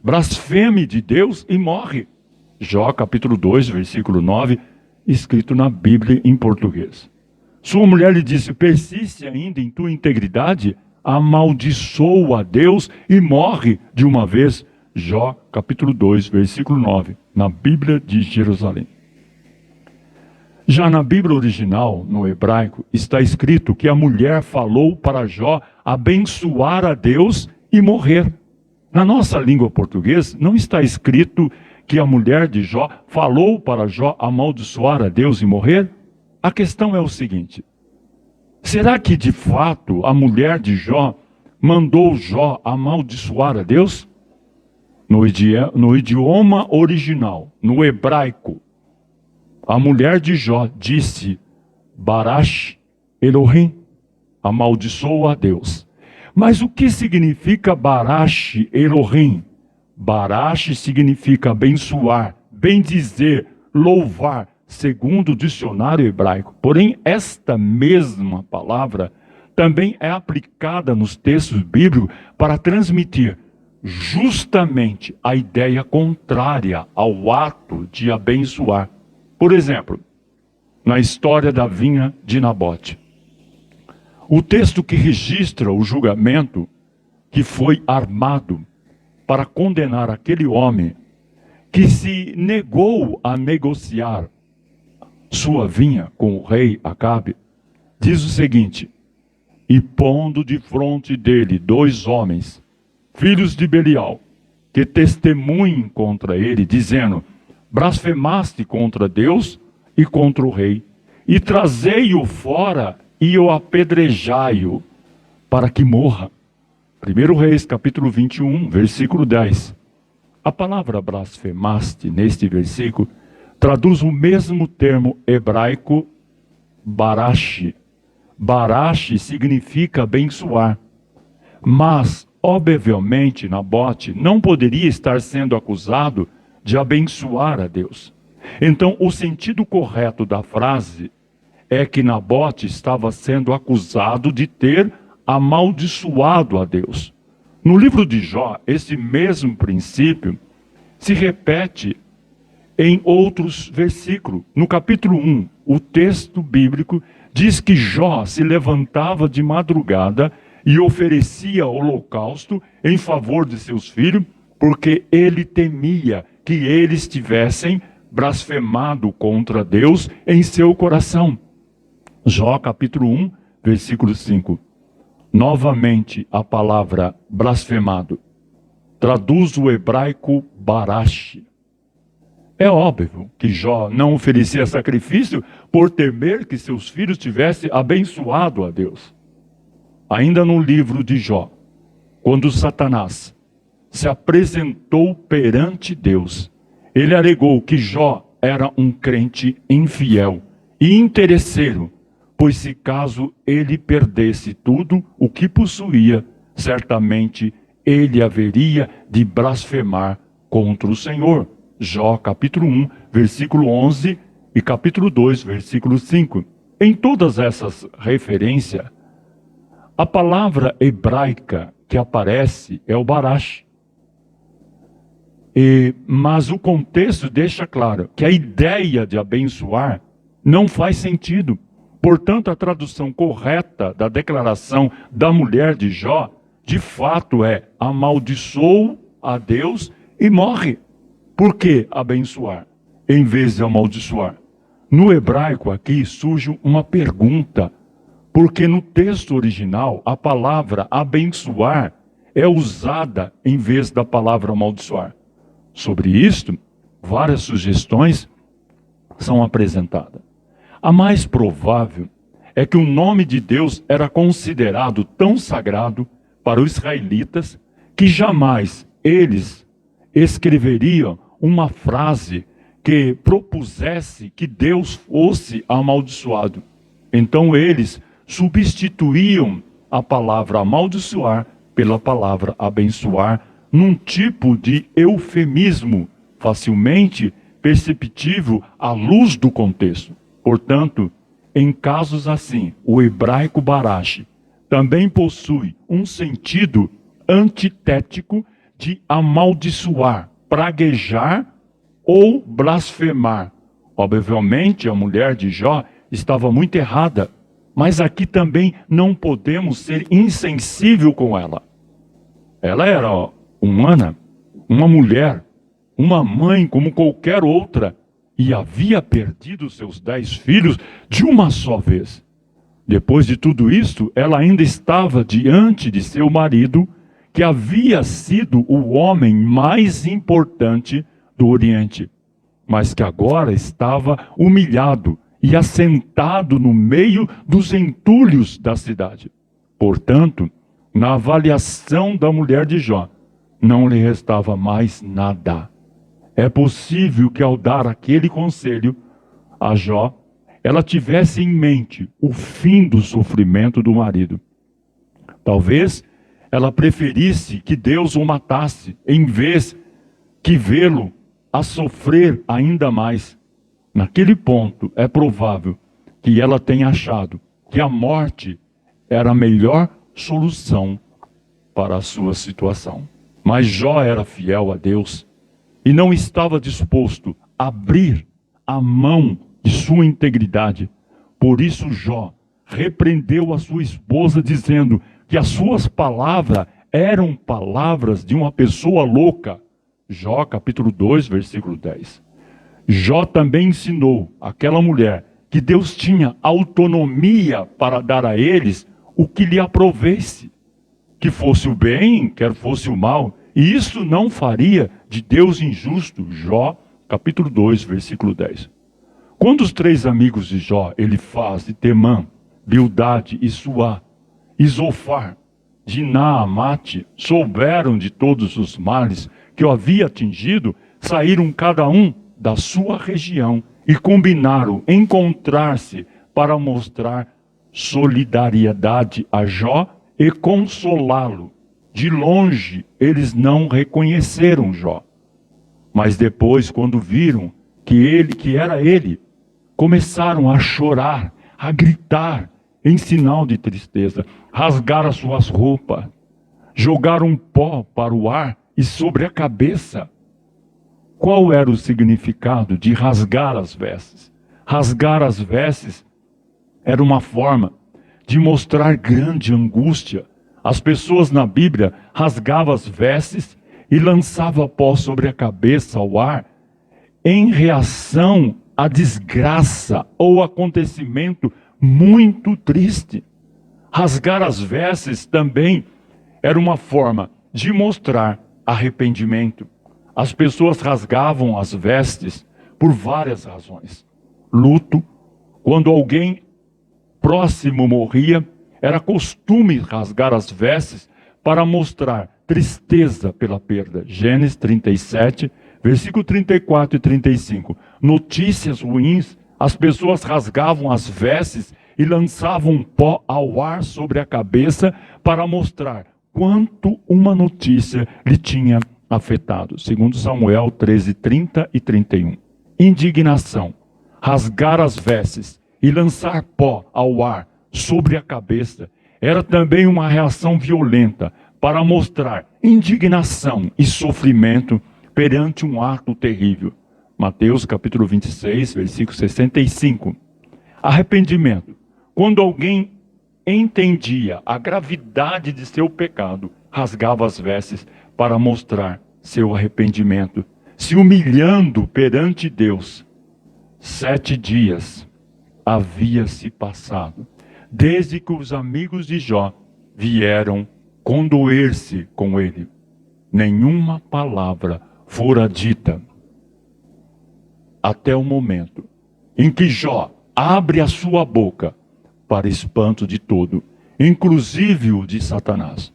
blasfeme de Deus e morre. Jó capítulo 2, versículo 9, escrito na Bíblia em português. Sua mulher lhe disse: persiste ainda em tua integridade? Amaldiçoa a Deus e morre de uma vez. Jó capítulo 2, versículo 9, na Bíblia de Jerusalém. Já na Bíblia original, no hebraico, está escrito que a mulher falou para Jó abençoar a Deus e morrer. Na nossa língua portuguesa, não está escrito que a mulher de Jó falou para Jó amaldiçoar a Deus e morrer? A questão é o seguinte: será que de fato a mulher de Jó mandou Jó amaldiçoar a Deus? No idioma original, no hebraico, a mulher de Jó disse: Barash Elohim, amaldiçoa a Deus. Mas o que significa Barash Elohim? Barash significa abençoar, bendizer, louvar, segundo o dicionário hebraico. Porém, esta mesma palavra também é aplicada nos textos bíblicos para transmitir justamente a ideia contrária ao ato de abençoar. Por exemplo, na história da vinha de Nabote, o texto que registra o julgamento que foi armado para condenar aquele homem que se negou a negociar sua vinha com o rei Acabe, diz o seguinte: e pondo de fronte dele 2 homens, filhos de Belial, que testemunhem contra ele, dizendo: blasfemaste contra Deus e contra o rei, e trazei-o fora e o apedrejai-o, para que morra. 1 Reis, capítulo 21, versículo 10. A palavra blasfemaste, neste versículo, traduz o mesmo termo hebraico, barash. Barash significa abençoar. Mas, obviamente, Nabote não poderia estar sendo acusado de abençoar a Deus. Então, o sentido correto da frase é que Nabote estava sendo acusado de ter amaldiçoado a Deus. No livro de Jó, esse mesmo princípio se repete em outros versículos. No capítulo 1, o texto bíblico diz que Jó se levantava de madrugada e oferecia holocausto em favor de seus filhos, porque ele temia que eles tivessem blasfemado contra Deus em seu coração. Jó capítulo 1, versículo 5. Novamente a palavra blasfemado traduz o hebraico barash. É óbvio que Jó não oferecia sacrifício por temer que seus filhos tivessem abençoado a Deus. Ainda no livro de Jó, quando Satanás se apresentou perante Deus, ele alegou que Jó era um crente infiel e interesseiro, pois se caso ele perdesse tudo o que possuía, certamente ele haveria de blasfemar contra o Senhor. Jó capítulo 1, versículo 11 e capítulo 2, versículo 5. Em todas essas referências, a palavra hebraica que aparece é o barash. Mas o contexto deixa claro que a ideia de abençoar não faz sentido. Portanto, a tradução correta da declaração da mulher de Jó, de fato é: amaldiçoou a Deus e morre. Por que abençoar, em vez de amaldiçoar? No hebraico aqui surge uma pergunta, porque no texto original a palavra abençoar é usada em vez da palavra amaldiçoar. Sobre isto, várias sugestões são apresentadas. A mais provável é que o nome de Deus era considerado tão sagrado para os israelitas que jamais eles escreveriam uma frase que propusesse que Deus fosse amaldiçoado. Então eles substituíam a palavra amaldiçoar pela palavra abençoar, num tipo de eufemismo facilmente perceptível à luz do contexto. Portanto, em casos assim, o hebraico barash também possui um sentido antitético de amaldiçoar, praguejar ou blasfemar. Obviamente, a mulher de Jó estava muito errada, mas aqui também não podemos ser insensível com ela. Ela era humana, uma mulher, uma mãe como qualquer outra, e havia perdido seus 10 filhos de uma só vez. Depois de tudo isso, ela ainda estava diante de seu marido, que havia sido o homem mais importante do Oriente, mas que agora estava humilhado e assentado no meio dos entulhos da cidade. Portanto, na avaliação da mulher de Jó, não lhe restava mais nada. É possível que ao dar aquele conselho a Jó, ela tivesse em mente o fim do sofrimento do marido. Talvez ela preferisse que Deus o matasse, em vez que vê-lo a sofrer ainda mais. Naquele ponto, é provável que ela tenha achado que a morte era a melhor solução para a sua situação. Mas Jó era fiel a Deus e não estava disposto a abrir a mão de sua integridade. Por isso Jó repreendeu a sua esposa, dizendo que as suas palavras eram palavras de uma pessoa louca. Jó capítulo 2, versículo 10. Jó também ensinou àquela mulher que Deus tinha autonomia para dar a eles o que lhe aprovesse, que fosse o bem, quer fosse o mal, e isso não faria de Deus injusto. Jó capítulo 2, versículo 10. Quando os 3 amigos de Jó, Elifaz, Temã, Bildade e Suá, e Zofar, de Naamate, souberam de todos os males que o havia atingido, saíram cada um da sua região e combinaram encontrar-se para mostrar solidariedade a Jó e consolá-lo. De longe, eles não reconheceram Jó. Mas depois, quando viram que era ele, começaram a chorar, a gritar, em sinal de tristeza, rasgaram as suas roupas, jogaram pó para o ar e sobre a cabeça. Qual era o significado de rasgar as vestes? Rasgar as vestes era uma forma de mostrar grande angústia. As pessoas na Bíblia rasgavam as vestes e lançavam pó sobre a cabeça ao ar, em reação à desgraça ou acontecimento muito triste. Rasgar as vestes também era uma forma de mostrar arrependimento. As pessoas rasgavam as vestes por várias razões. Luto, quando alguém próximo morria, era costume rasgar as vestes para mostrar tristeza pela perda. Gênesis 37, versículo 34 e 35. Notícias ruins, as pessoas rasgavam as vestes e lançavam pó ao ar sobre a cabeça para mostrar quanto uma notícia lhe tinha afetado. Segundo Samuel 13, 30 e 31. Indignação, rasgar as vestes e lançar pó ao ar sobre a cabeça era também uma reação violenta para mostrar indignação e sofrimento perante um ato terrível. Mateus capítulo 26, versículo 65. Arrependimento. Quando alguém entendia a gravidade de seu pecado, rasgava as vestes para mostrar seu arrependimento, se humilhando perante Deus. 7 dias havia se passado, desde que os amigos de Jó vieram condoer-se com ele. Nenhuma palavra fora dita até o momento em que Jó abre a sua boca para espanto de todo, inclusive o de Satanás.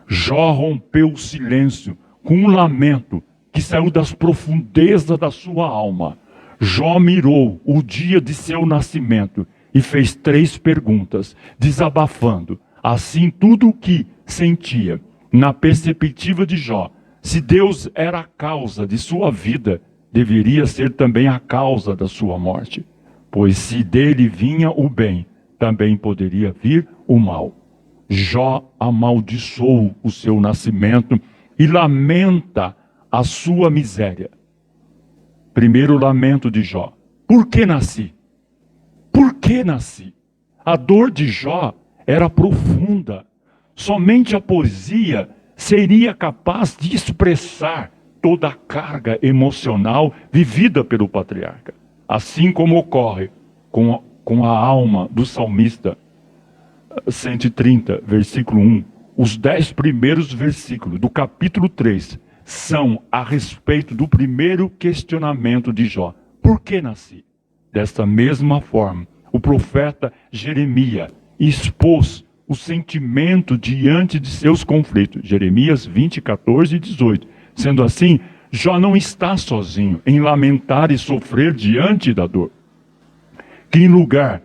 Jó rompeu o silêncio com um lamento que saiu das profundezas da sua alma. Jó mirou o dia de seu nascimento e fez 3 perguntas, desabafando assim tudo o que sentia. Na perspectiva de Jó, se Deus era a causa de sua vida, deveria ser também a causa da sua morte. Pois se dele vinha o bem, também poderia vir o mal. Jó amaldiçoou o seu nascimento e lamenta a sua miséria. Primeiro lamento de Jó. Por que nasci? Por que nasci? A dor de Jó era profunda. Somente a poesia seria capaz de expressar toda a carga emocional vivida pelo patriarca. Assim como ocorre com a alma do salmista 130, versículo 1. Os 10 primeiros versículos do capítulo 3 são a respeito do primeiro questionamento de Jó. Por que nasci? Desta mesma forma, o profeta Jeremias expôs o sentimento diante de seus conflitos. Jeremias 20, 14 e 18. Sendo assim, Jó não está sozinho em lamentar e sofrer diante da dor. Que em lugar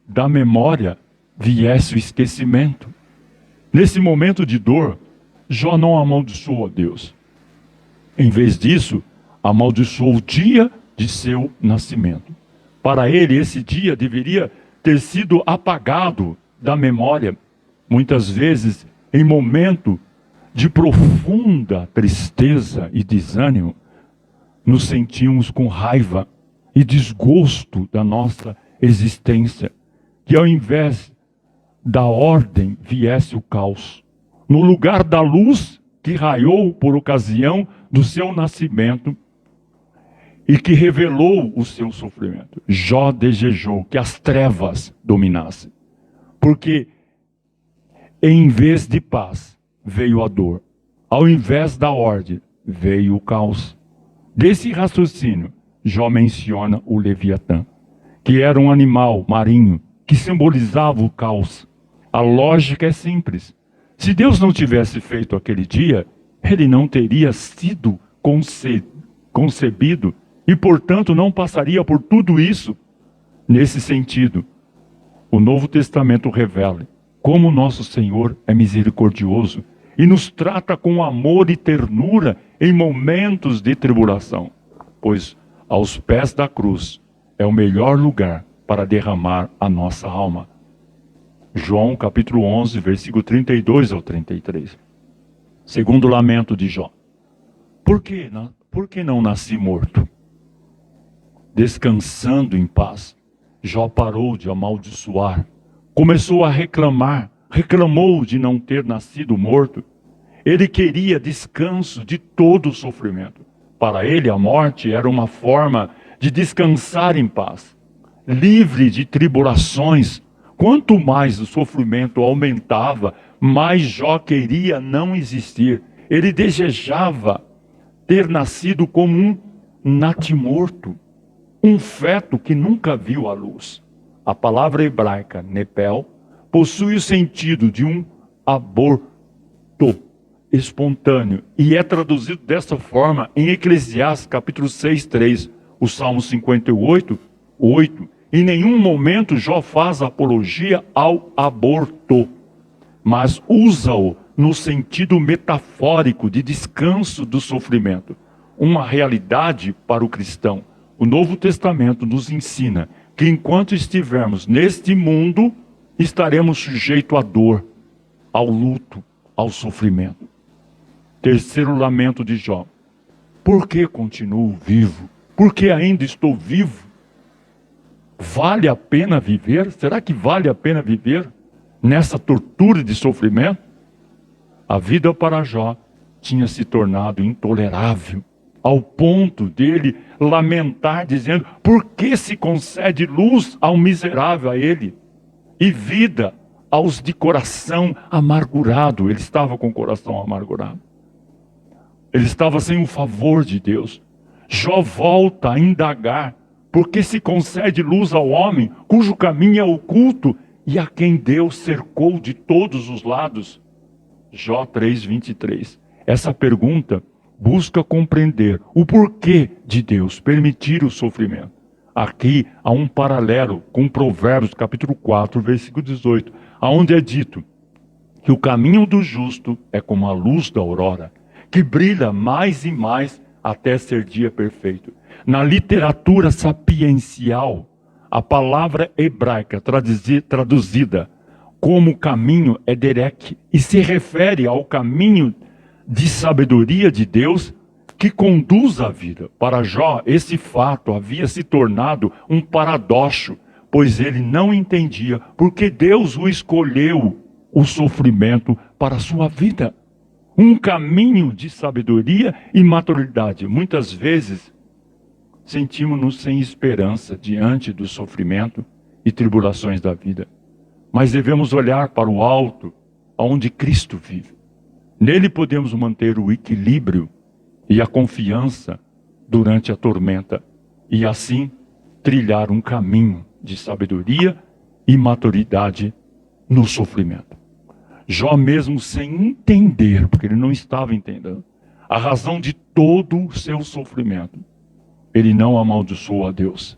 da memória viesse o esquecimento. Nesse momento de dor, Jó não amaldiçoou a Deus. Em vez disso, amaldiçoou o dia de seu nascimento. Para ele, esse dia deveria ter sido apagado da memória. Muitas vezes, em momento de profunda tristeza e desânimo, nos sentimos com raiva e desgosto da nossa existência, que ao invés da ordem viesse o caos. No lugar da luz que raiou por ocasião do seu nascimento e que revelou o seu sofrimento, Jó desejou que as trevas dominassem, porque em vez de paz veio a dor, ao invés da ordem veio o caos. Desse raciocínio, Jó menciona o Leviatã, que era um animal marinho que simbolizava o caos. A lógica é simples. Se Deus não tivesse feito aquele dia, ele não teria sido concebido e, portanto, não passaria por tudo isso. Nesse sentido, o Novo Testamento revela como nosso Senhor é misericordioso e nos trata com amor e ternura em momentos de tribulação, pois aos pés da cruz é o melhor lugar para derramar a nossa alma. João capítulo 11, versículo 32 ao 33. Segundo lamento de Jó. Por que não nasci morto? Descansando em paz, Jó parou de amaldiçoar. Começou a reclamar. Reclamou de não ter nascido morto. Ele queria descanso de todo o sofrimento. Para ele, a morte era uma forma de descansar em paz, livre de tribulações. Quanto mais o sofrimento aumentava, mais Jó queria não existir. Ele desejava ter nascido como um natimorto, um feto que nunca viu a luz. A palavra hebraica, nepel, possui o sentido de um aborto espontâneo e é traduzido dessa forma em Eclesiastes capítulo 6, 3, o Salmo 58, 8. Em nenhum momento Jó faz apologia ao aborto, mas usa-o no sentido metafórico de descanso do sofrimento, uma realidade para o cristão. O Novo Testamento nos ensina que enquanto estivermos neste mundo, estaremos sujeitos à dor, ao luto, ao sofrimento. Terceiro lamento de Jó. Por que continuo vivo? Por que ainda estou vivo? Vale a pena viver? Será que vale a pena viver nessa tortura de sofrimento? A vida para Jó tinha se tornado intolerável, ao ponto dele lamentar, dizendo: por que se concede luz ao miserável, a ele, e vida aos de coração amargurado? Ele estava com o coração amargurado. Ele estava sem o favor de Deus. Jó volta a indagar: por que se concede luz ao homem cujo caminho é oculto e a quem Deus cercou de todos os lados? Jó 3:23. Essa pergunta busca compreender o porquê de Deus permitir o sofrimento. Aqui há um paralelo com Provérbios capítulo 4, versículo 18, onde é dito que o caminho do justo é como a luz da aurora, que brilha mais e mais até ser dia perfeito. Na literatura sapiencial, a palavra hebraica traduzida como caminho é derek, e se refere ao caminho de sabedoria de Deus que conduz a vida. Para Jó, esse fato havia se tornado um paradoxo, pois ele não entendia porque Deus o escolheu o sofrimento para a sua vida. Um caminho de sabedoria e maturidade. Muitas vezes sentimos-nos sem esperança diante do sofrimento e tribulações da vida. Mas devemos olhar para o alto, onde Cristo vive. Nele podemos manter o equilíbrio e a confiança durante a tormenta, e assim trilhar um caminho de sabedoria e maturidade no sofrimento. Jó, mesmo sem entender, porque ele não estava entendendo a razão de todo o seu sofrimento, ele não amaldiçoou a Deus,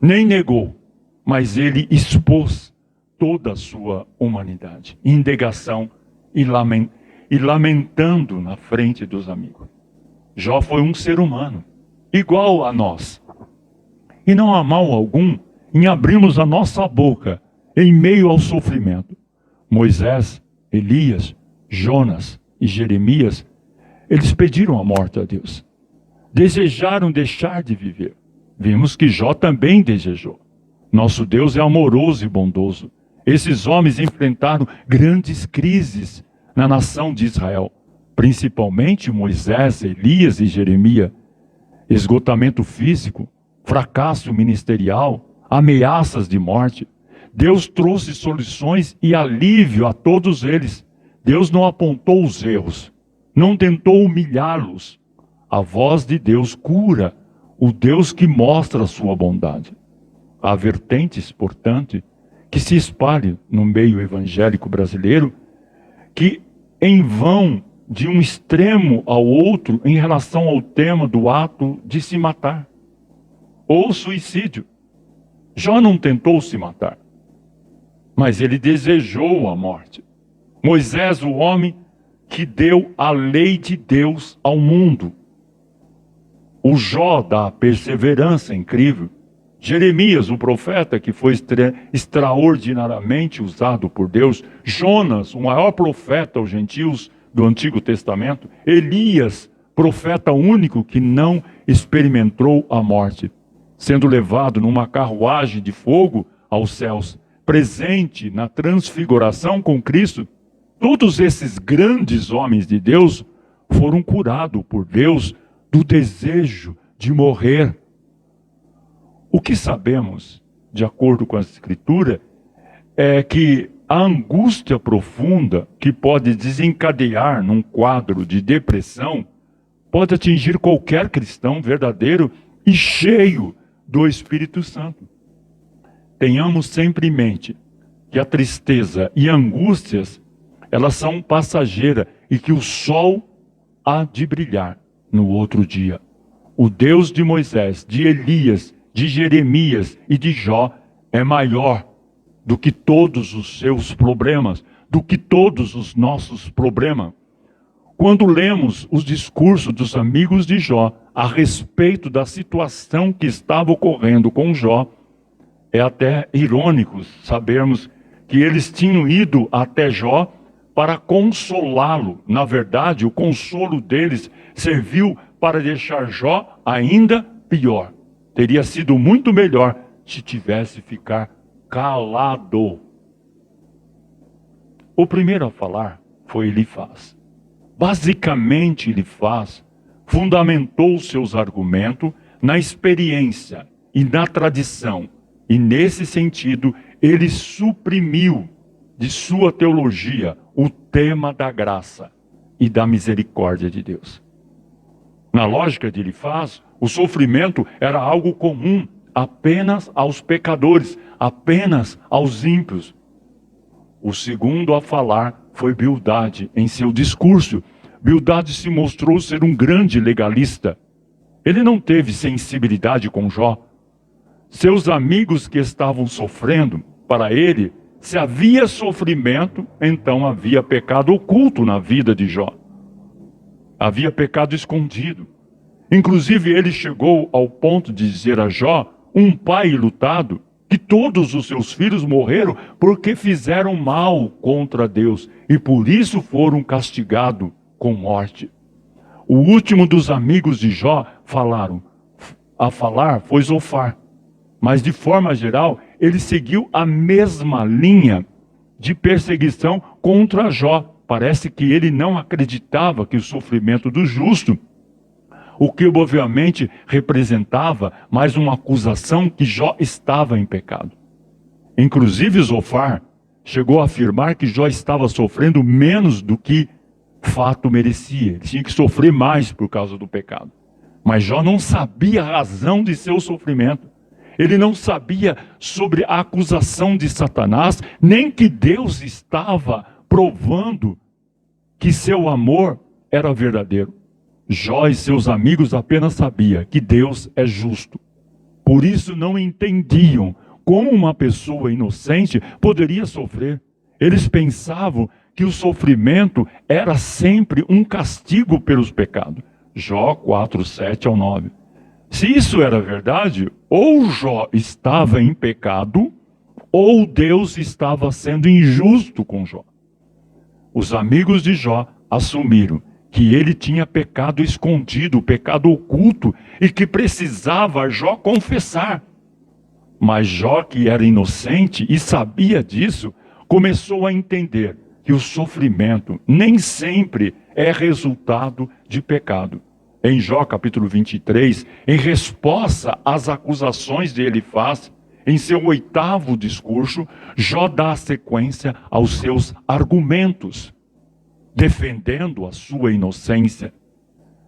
nem negou, mas ele expôs toda a sua humanidade, em negação e lamentando na frente dos amigos. Jó foi um ser humano, igual a nós. E não há mal algum em abrirmos a nossa boca em meio ao sofrimento. Moisés, Elias, Jonas e Jeremias, eles pediram a morte a Deus. Desejaram deixar de viver. Vimos que Jó também desejou. Nosso Deus é amoroso e bondoso. Esses homens enfrentaram grandes crises na nação de Israel, principalmente Moisés, Elias e Jeremias. Esgotamento físico, fracasso ministerial, ameaças de morte. Deus trouxe soluções e alívio a todos eles. Deus não apontou os erros, não tentou humilhá-los. A voz de Deus cura, o Deus que mostra a sua bondade. Há vertentes, portanto, que se espalham no meio evangélico brasileiro, que em vão de um extremo ao outro em relação ao tema do ato de se matar, ou suicídio. Jó não tentou se matar, mas ele desejou a morte. Moisés, o homem que deu a lei de Deus ao mundo. O Jó da perseverança incrível. Jeremias, o profeta que foi extraordinariamente usado por Deus. Jonas, o maior profeta aos gentios do Antigo Testamento. Elias, profeta único que não experimentou a morte, sendo levado numa carruagem de fogo aos céus, presente na transfiguração com Cristo. Todos esses grandes homens de Deus foram curados por Deus do desejo de morrer. O que sabemos, de acordo com a Escritura, é que a angústia profunda que pode desencadear num quadro de depressão pode atingir qualquer cristão verdadeiro e cheio do Espírito Santo. Tenhamos sempre em mente que a tristeza e angústias, elas são passageiras e que o sol há de brilhar no outro dia. O Deus de Moisés, de Elias, de Jeremias e de Jó é maior do que todos os seus problemas, do que todos os nossos problemas. Quando lemos os discursos dos amigos de Jó a respeito da situação que estava ocorrendo com Jó, é até irônico sabermos que eles tinham ido até Jó para consolá-lo. Na verdade, o consolo deles serviu para deixar Jó ainda pior. Teria sido muito melhor se tivesse ficar calado. O primeiro a falar foi Elifaz. Basicamente, Elifaz fundamentou seus argumentos na experiência e na tradição. E nesse sentido, ele suprimiu de sua teologia o tema da graça e da misericórdia de Deus. Na lógica de Elifaz, o sofrimento era algo comum apenas aos pecadores, apenas aos ímpios. O segundo a falar foi Bildade em seu discurso. Bildade se mostrou ser um grande legalista. Ele não teve sensibilidade com Jó. Seus amigos que estavam sofrendo, para ele, se havia sofrimento, então havia pecado oculto na vida de Jó. Havia pecado escondido. Inclusive ele chegou ao ponto de dizer a Jó, um pai enlutado, que todos os seus filhos morreram porque fizeram mal contra Deus e por isso foram castigados com morte. O último dos amigos de Jó a falar foi Zofar. Mas, de forma geral, ele seguiu a mesma linha de perseguição contra Jó. Parece que ele não acreditava que o sofrimento do justo, o que obviamente representava mais uma acusação que Jó estava em pecado. Inclusive, Zofar chegou a afirmar que Jó estava sofrendo menos do que fato merecia. Ele tinha que sofrer mais por causa do pecado. Mas Jó não sabia a razão de seu sofrimento. Ele não sabia sobre a acusação de Satanás, nem que Deus estava provando que seu amor era verdadeiro. Jó e seus amigos apenas sabiam que Deus é justo. Por isso não entendiam como uma pessoa inocente poderia sofrer. Eles pensavam que o sofrimento era sempre um castigo pelos pecados. Jó 4, 7 ao 9. Se isso era verdade, ou Jó estava em pecado, ou Deus estava sendo injusto com Jó. Os amigos de Jó assumiram que ele tinha pecado escondido, pecado oculto, e que precisava Jó confessar. Mas Jó, que era inocente e sabia disso, começou a entender que o sofrimento nem sempre é resultado de pecado. Em Jó capítulo 23, em resposta às acusações de Elifaz, em seu 8º discurso, Jó dá sequência aos seus argumentos, defendendo a sua inocência,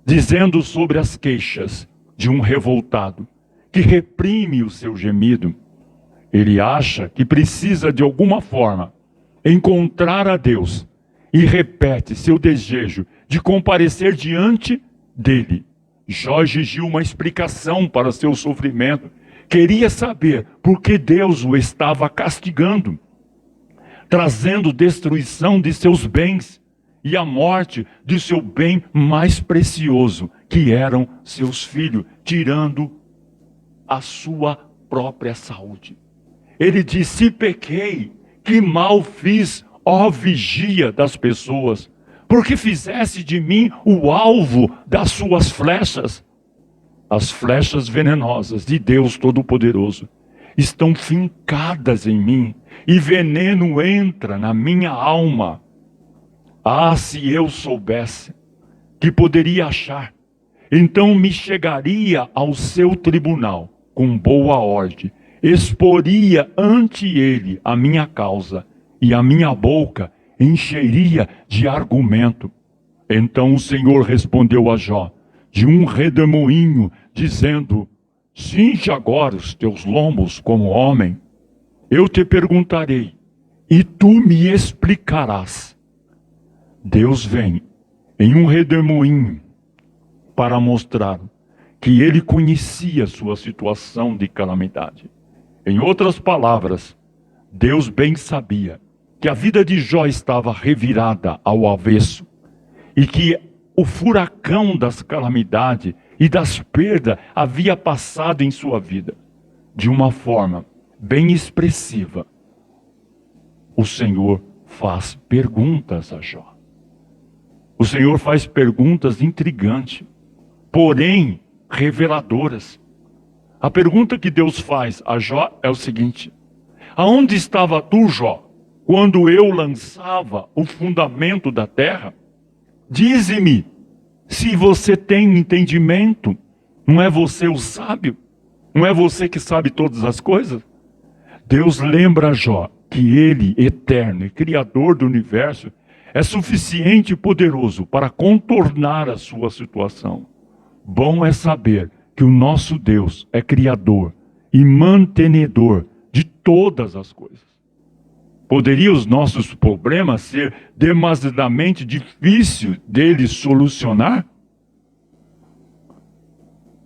dizendo sobre as queixas de um revoltado que reprime o seu gemido. Ele acha que precisa de alguma forma encontrar a Deus e repete seu desejo de comparecer diante dele. Jó exigiu uma explicação para seu sofrimento. Queria saber por que Deus o estava castigando, trazendo destruição de seus bens e a morte de seu bem mais precioso, que eram seus filhos, tirando a sua própria saúde. Ele disse: se pequei, que mal fiz, ó vigia das pessoas, porque fizesse de mim o alvo das suas flechas. As flechas venenosas de Deus Todo-Poderoso estão fincadas em mim, e veneno entra na minha alma. Ah, se eu soubesse que poderia achar, então me chegaria ao seu tribunal com boa ordem, exporia ante ele a minha causa, e a minha boca encheria de argumento. Então o Senhor respondeu a Jó de um redemoinho, dizendo: cinge agora os teus lombos como homem. Eu te perguntarei, e tu me explicarás. Deus vem em um redemoinho para mostrar que ele conhecia sua situação de calamidade. Em outras palavras, Deus bem sabia que a vida de Jó estava revirada ao avesso e que o furacão das calamidades e das perdas havia passado em sua vida. De uma forma bem expressiva, o Senhor faz perguntas a Jó. O Senhor faz perguntas intrigantes, porém reveladoras. A pergunta que Deus faz a Jó é o seguinte: aonde estava tu, Jó, quando eu lançava o fundamento da terra? Dize-me, se você tem entendimento. Não é você o sábio? Não é você que sabe todas as coisas? Deus lembra a Jó que ele, eterno e criador do universo, é suficiente e poderoso para contornar a sua situação. Bom é saber que o nosso Deus é criador e mantenedor de todas as coisas. Poderiam os nossos problemas ser demasiadamente difíceis dele solucionar?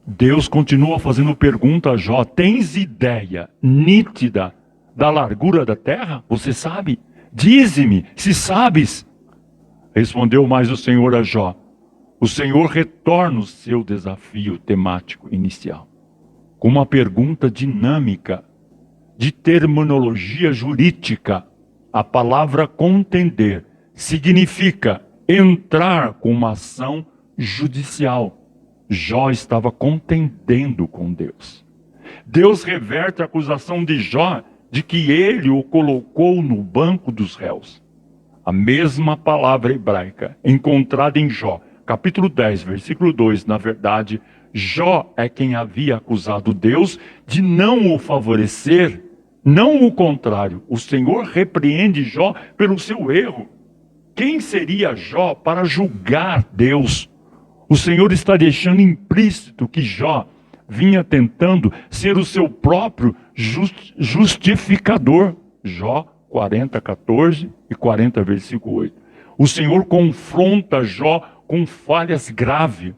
Deus continua fazendo pergunta a Jó: tens ideia nítida da largura da terra? Você sabe? Dize-me, se sabes. Respondeu mais o Senhor a Jó. O Senhor retorna o seu desafio temático inicial com uma pergunta dinâmica, de terminologia jurídica. A palavra contender significa entrar com uma ação judicial. Jó estava contendendo com Deus. Deus reverte a acusação de Jó de que ele o colocou no banco dos réus. A mesma palavra hebraica encontrada em Jó, capítulo 10, versículo 2, na verdade, Jó é quem havia acusado Deus de não o favorecer, não o contrário. O Senhor repreende Jó pelo seu erro. Quem seria Jó para julgar Deus? O Senhor está deixando implícito que Jó vinha tentando ser o seu próprio justificador. Jó 40, 14 e 40, versículo 8. O Senhor confronta Jó com falhas graves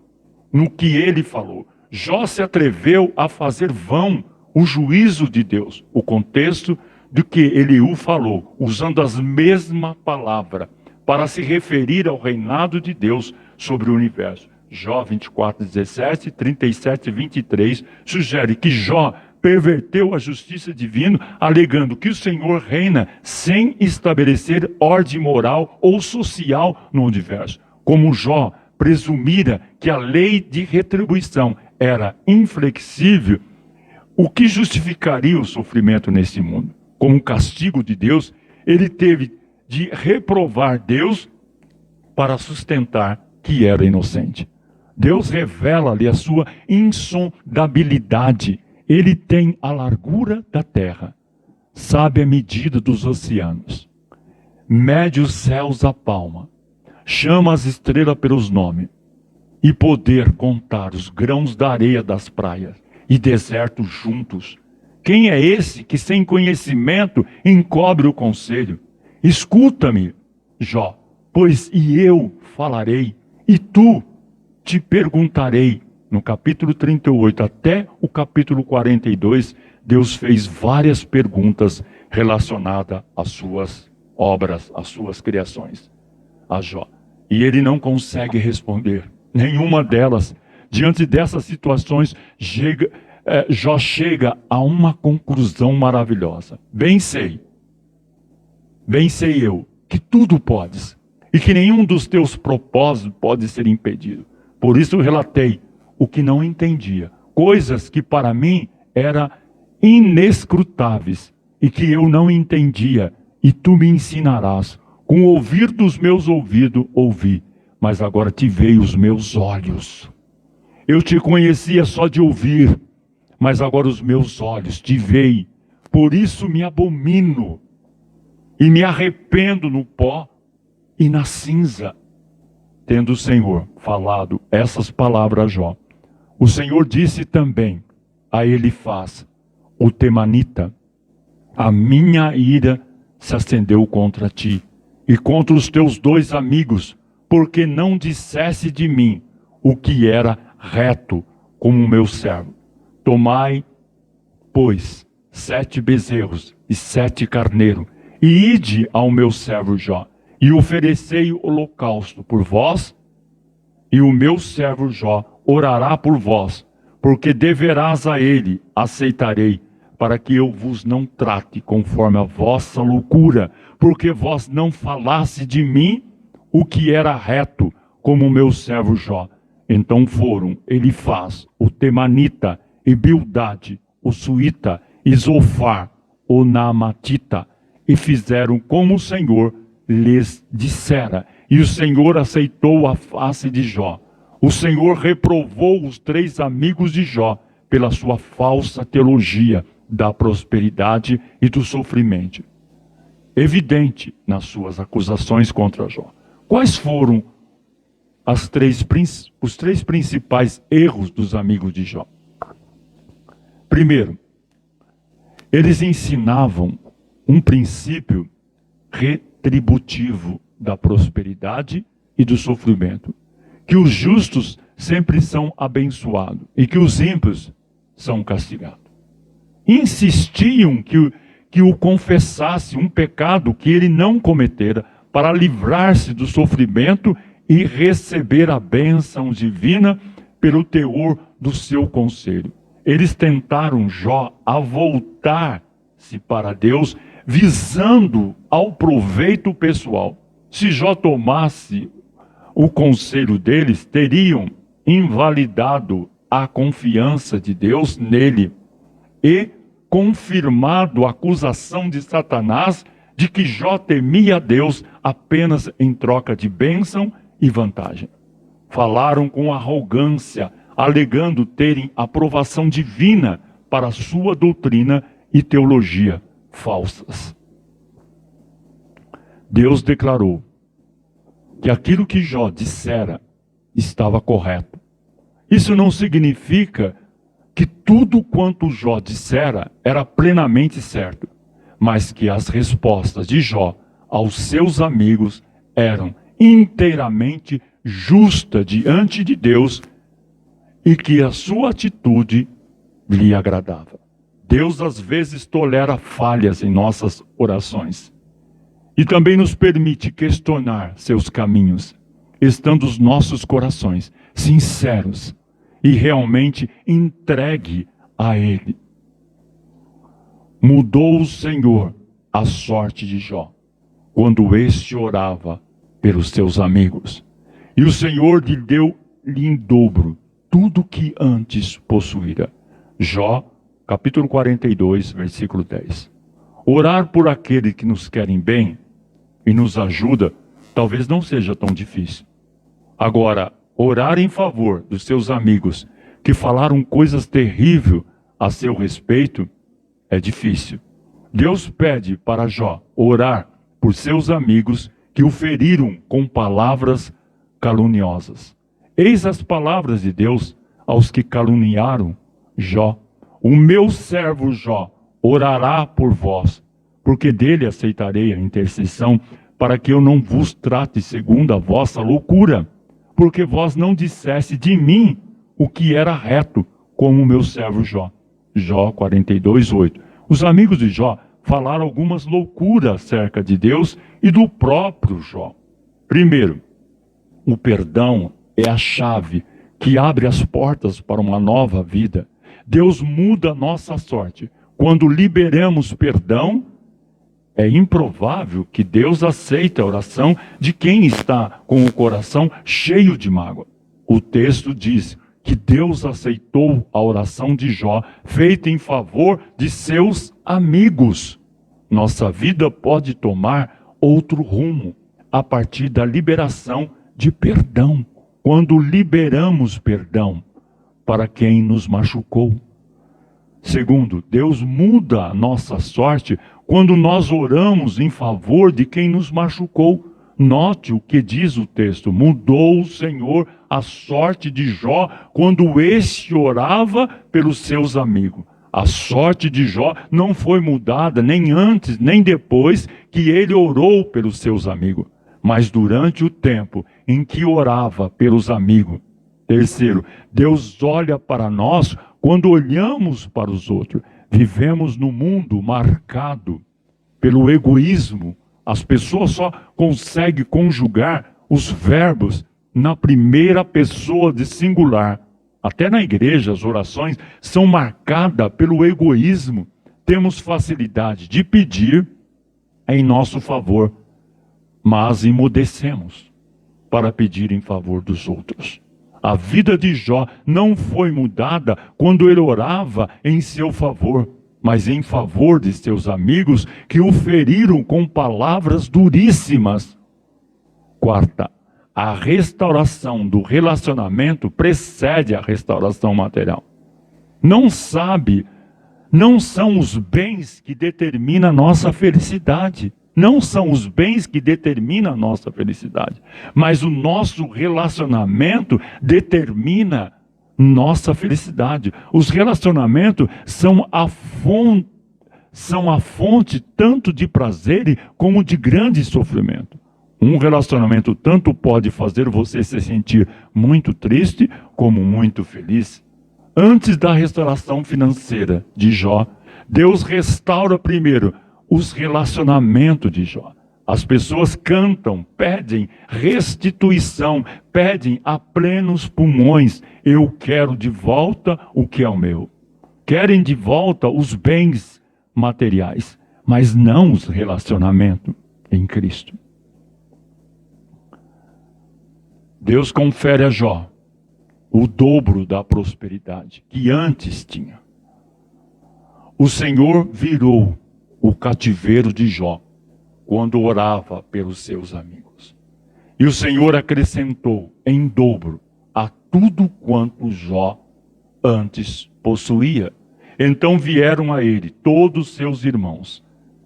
no que ele falou. Jó se atreveu a fazer vão o juízo de Deus. O contexto do que ele o falou, usando as mesmas palavras para se referir ao reinado de Deus sobre o universo. Jó 24, 17, 37 e 23 sugere que Jó perverteu a justiça divina, alegando que o Senhor reina sem estabelecer ordem moral ou social no universo. Como Jó presumira que a lei de retribuição era inflexível, o que justificaria o sofrimento nesse mundo? Como castigo de Deus, ele teve de reprovar Deus para sustentar que era inocente. Deus revela-lhe a sua insondabilidade. Ele tem a largura da terra, sabe a medida dos oceanos, mede os céus à palma, chama as estrelas pelos nomes, e poder contar os grãos da areia das praias e desertos juntos. Quem é esse que sem conhecimento encobre o conselho? Escuta-me, Jó, pois e eu falarei, e tu te perguntarei. No capítulo 38 até o capítulo 42, Deus fez várias perguntas relacionadas às suas obras, às suas criações, a Jó. E ele não consegue responder nenhuma delas. Diante dessas situações, Jó chega a uma conclusão maravilhosa. Bem sei eu, que tudo podes, e que nenhum dos teus propósitos pode ser impedido. Por isso relatei o que não entendia, coisas que para mim eram inescrutáveis, e que eu não entendia, e tu me ensinarás. Com o ouvir dos meus ouvidos ouvi, mas agora te veio os meus olhos. Eu te conhecia só de ouvir, mas agora os meus olhos te veem. Por isso me abomino e me arrependo no pó e na cinza. Tendo o Senhor falado essas palavras a Jó, o Senhor disse também a Elifaz, o temanita: a minha ira se acendeu contra ti e contra os teus dois amigos, porque não dissesse de mim o que era reto, como o meu servo. Tomai, pois, 7 bezerros e 7 carneiros, e ide ao meu servo Jó, e oferecei holocausto por vós, e o meu servo Jó orará por vós, porque deverás a ele, aceitarei, para que eu vos não trate conforme a vossa loucura, porque vós não falasse de mim o que era reto, como o meu servo Jó. Então foram Elifaz, o temanita, e Bildade, o suíta, e Zofar, o naamatita, e fizeram como o Senhor lhes dissera. E o Senhor aceitou a face de Jó. O Senhor reprovou os 3 amigos de Jó pela sua falsa teologia da prosperidade e do sofrimento, evidente nas suas acusações contra Jó. Quais foram os 3 principais erros dos amigos de Jó? Primeiro, eles ensinavam um princípio retributivo da prosperidade e do sofrimento, que os justos sempre são abençoados e que os ímpios são castigados. Insistiam que o confessasse um pecado que ele não cometera, para livrar-se do sofrimento e receber a bênção divina pelo teor do seu conselho. Eles tentaram Jó a voltar-se para Deus, visando ao proveito pessoal. Se Jó tomasse o conselho deles, teriam invalidado a confiança de Deus nele e confirmado a acusação de Satanás de que Jó temia a Deus apenas em troca de bênção e vantagem. Falaram com arrogância, alegando terem aprovação divina para sua doutrina e teologia falsas. Deus declarou que aquilo que Jó dissera estava correto. Isso não significa que tudo quanto Jó dissera era plenamente certo, mas que as respostas de Jó aos seus amigos eram inteiramente justas diante de Deus e que a sua atitude lhe agradava. Deus às vezes tolera falhas em nossas orações e também nos permite questionar seus caminhos, estando os nossos corações sinceros e realmente entregue a Ele. Mudou o Senhor a sorte de Jó, quando este orava pelos seus amigos. E o Senhor lhe deu-lhe em dobro tudo que antes possuíra. Jó, capítulo 42, versículo 10. Orar por aqueles que nos querem bem e nos ajuda, talvez não seja tão difícil. Agora, orar em favor dos seus amigos que falaram coisas terríveis a seu respeito é difícil. Deus pede para Jó orar por seus amigos que o feriram com palavras caluniosas. Eis as palavras de Deus aos que caluniaram Jó. O meu servo Jó orará por vós, porque dele aceitarei a intercessão, para que eu não vos trate segundo a vossa loucura, porque vós não disseste de mim o que era reto, como o meu servo Jó. Jó 42, 8. Os amigos de Jó falaram algumas loucuras acerca de Deus e do próprio Jó. Primeiro, o perdão é a chave que abre as portas para uma nova vida. Deus muda a nossa sorte. Quando liberamos perdão, é improvável que Deus aceite a oração de quem está com o coração cheio de mágoa. O texto diz que Deus aceitou a oração de Jó, feita em favor de seus amigos. Nossa vida pode tomar outro rumo a partir da liberação de perdão. Quando liberamos perdão para quem nos machucou. Segundo, Deus muda a nossa sorte quando nós oramos em favor de quem nos machucou. Note o que diz o texto: mudou o Senhor a sorte de Jó quando este orava pelos seus amigos. A sorte de Jó não foi mudada nem antes nem depois que ele orou pelos seus amigos, mas durante o tempo em que orava pelos amigos. Terceiro, Deus olha para nós quando olhamos para os outros. Vivemos num mundo marcado pelo egoísmo. As pessoas só conseguem conjugar os verbos na primeira pessoa de singular. Até na igreja as orações são marcadas pelo egoísmo. Temos facilidade de pedir em nosso favor, mas emudecemos para pedir em favor dos outros. A vida de Jó não foi mudada quando ele orava em seu favor, mas em favor de seus amigos que o feriram com palavras duríssimas. Quarta, a restauração do relacionamento precede a restauração material. Não são os bens que determinam a nossa felicidade. Não são os bens que determinam a nossa felicidade, mas o nosso relacionamento determina nossa felicidade. Os relacionamentos são a fonte tanto de prazer como de grande sofrimento. Um relacionamento tanto pode fazer você se sentir muito triste como muito feliz. Antes da restauração financeira de Jó, Deus restaura primeiro os relacionamentos de Jó. As pessoas cantam, pedem restituição, pedem a plenos pulmões: eu quero de volta o que é o meu. Querem de volta os bens materiais, mas não os relacionamentos em Cristo. Deus confere a Jó o dobro da prosperidade que antes tinha. O Senhor virou o cativeiro de Jó quando orava pelos seus amigos. E o Senhor acrescentou em dobro a tudo quanto Jó antes possuía. Então vieram a ele todos os seus irmãos,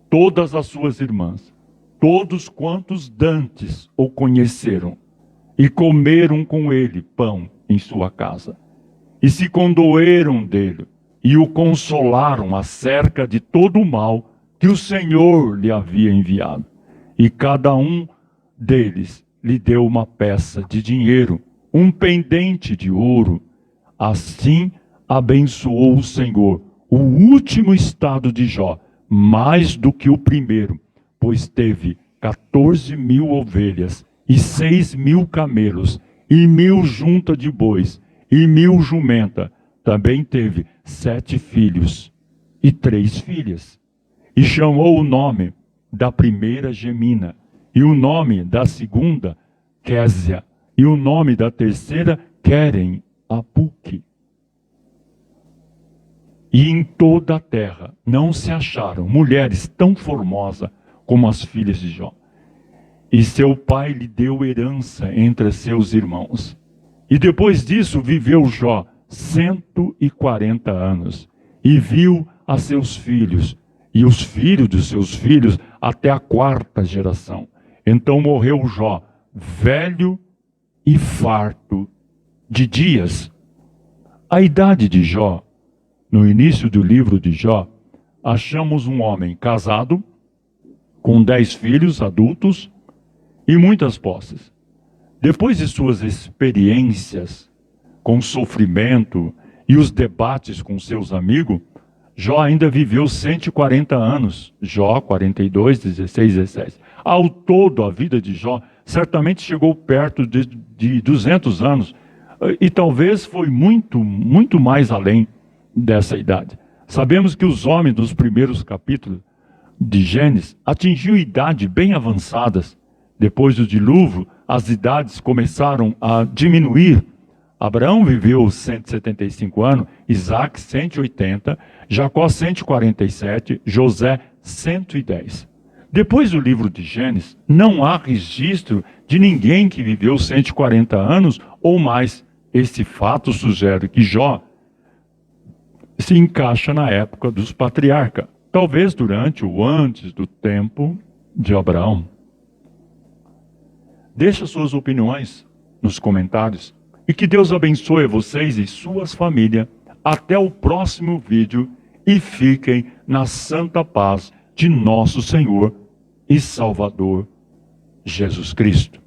todas as suas irmãs, todos quantos dantes o conheceram, e comeram com ele pão em sua casa. E se condoeram dele, e o consolaram acerca de todo o mal que o Senhor lhe havia enviado. E cada um deles lhe deu uma peça de dinheiro, um pendente de ouro. Assim abençoou o Senhor o último estado de Jó, mais do que o primeiro, pois teve 14.000 ovelhas, e 6.000 camelos, e 1.000 junta de bois, e 1.000 jumenta. Também teve 7 filhos e 3 filhas. E chamou o nome da primeira Gemina, e o nome da segunda Késia, e o nome da terceira Querem Apuque. E em toda a terra não se acharam mulheres tão formosas como as filhas de Jó. E seu pai lhe deu herança entre seus irmãos. E depois disso viveu Jó 140 anos, e viu a seus filhos, e os filhos de seus filhos, até a 4ª geração. Então morreu Jó, velho e farto de dias. A idade de Jó, no início do livro de Jó, achamos um homem casado, com 10 filhos adultos, e muitas posses. Depois de suas experiências com sofrimento e os debates com seus amigos, Jó ainda viveu 140 anos. Jó 42, 16, 17. Ao todo, a vida de Jó certamente chegou perto de 200 anos. E talvez foi muito mais além dessa idade. Sabemos que os homens dos primeiros capítulos de Gênesis atingiam idade bem avançadas. Depois do dilúvio, as idades começaram a diminuir. Abraão viveu 175 anos, Isaac 180, Jacó 147, José 110. Depois do livro de Gênesis, não há registro de ninguém que viveu 140 anos ou mais. Esse fato sugere que Jó se encaixa na época dos patriarcas, talvez durante ou antes do tempo de Abraão. Deixe suas opiniões nos comentários e que Deus abençoe vocês e suas famílias. Até o próximo vídeo e fiquem na santa paz de nosso Senhor e Salvador Jesus Cristo.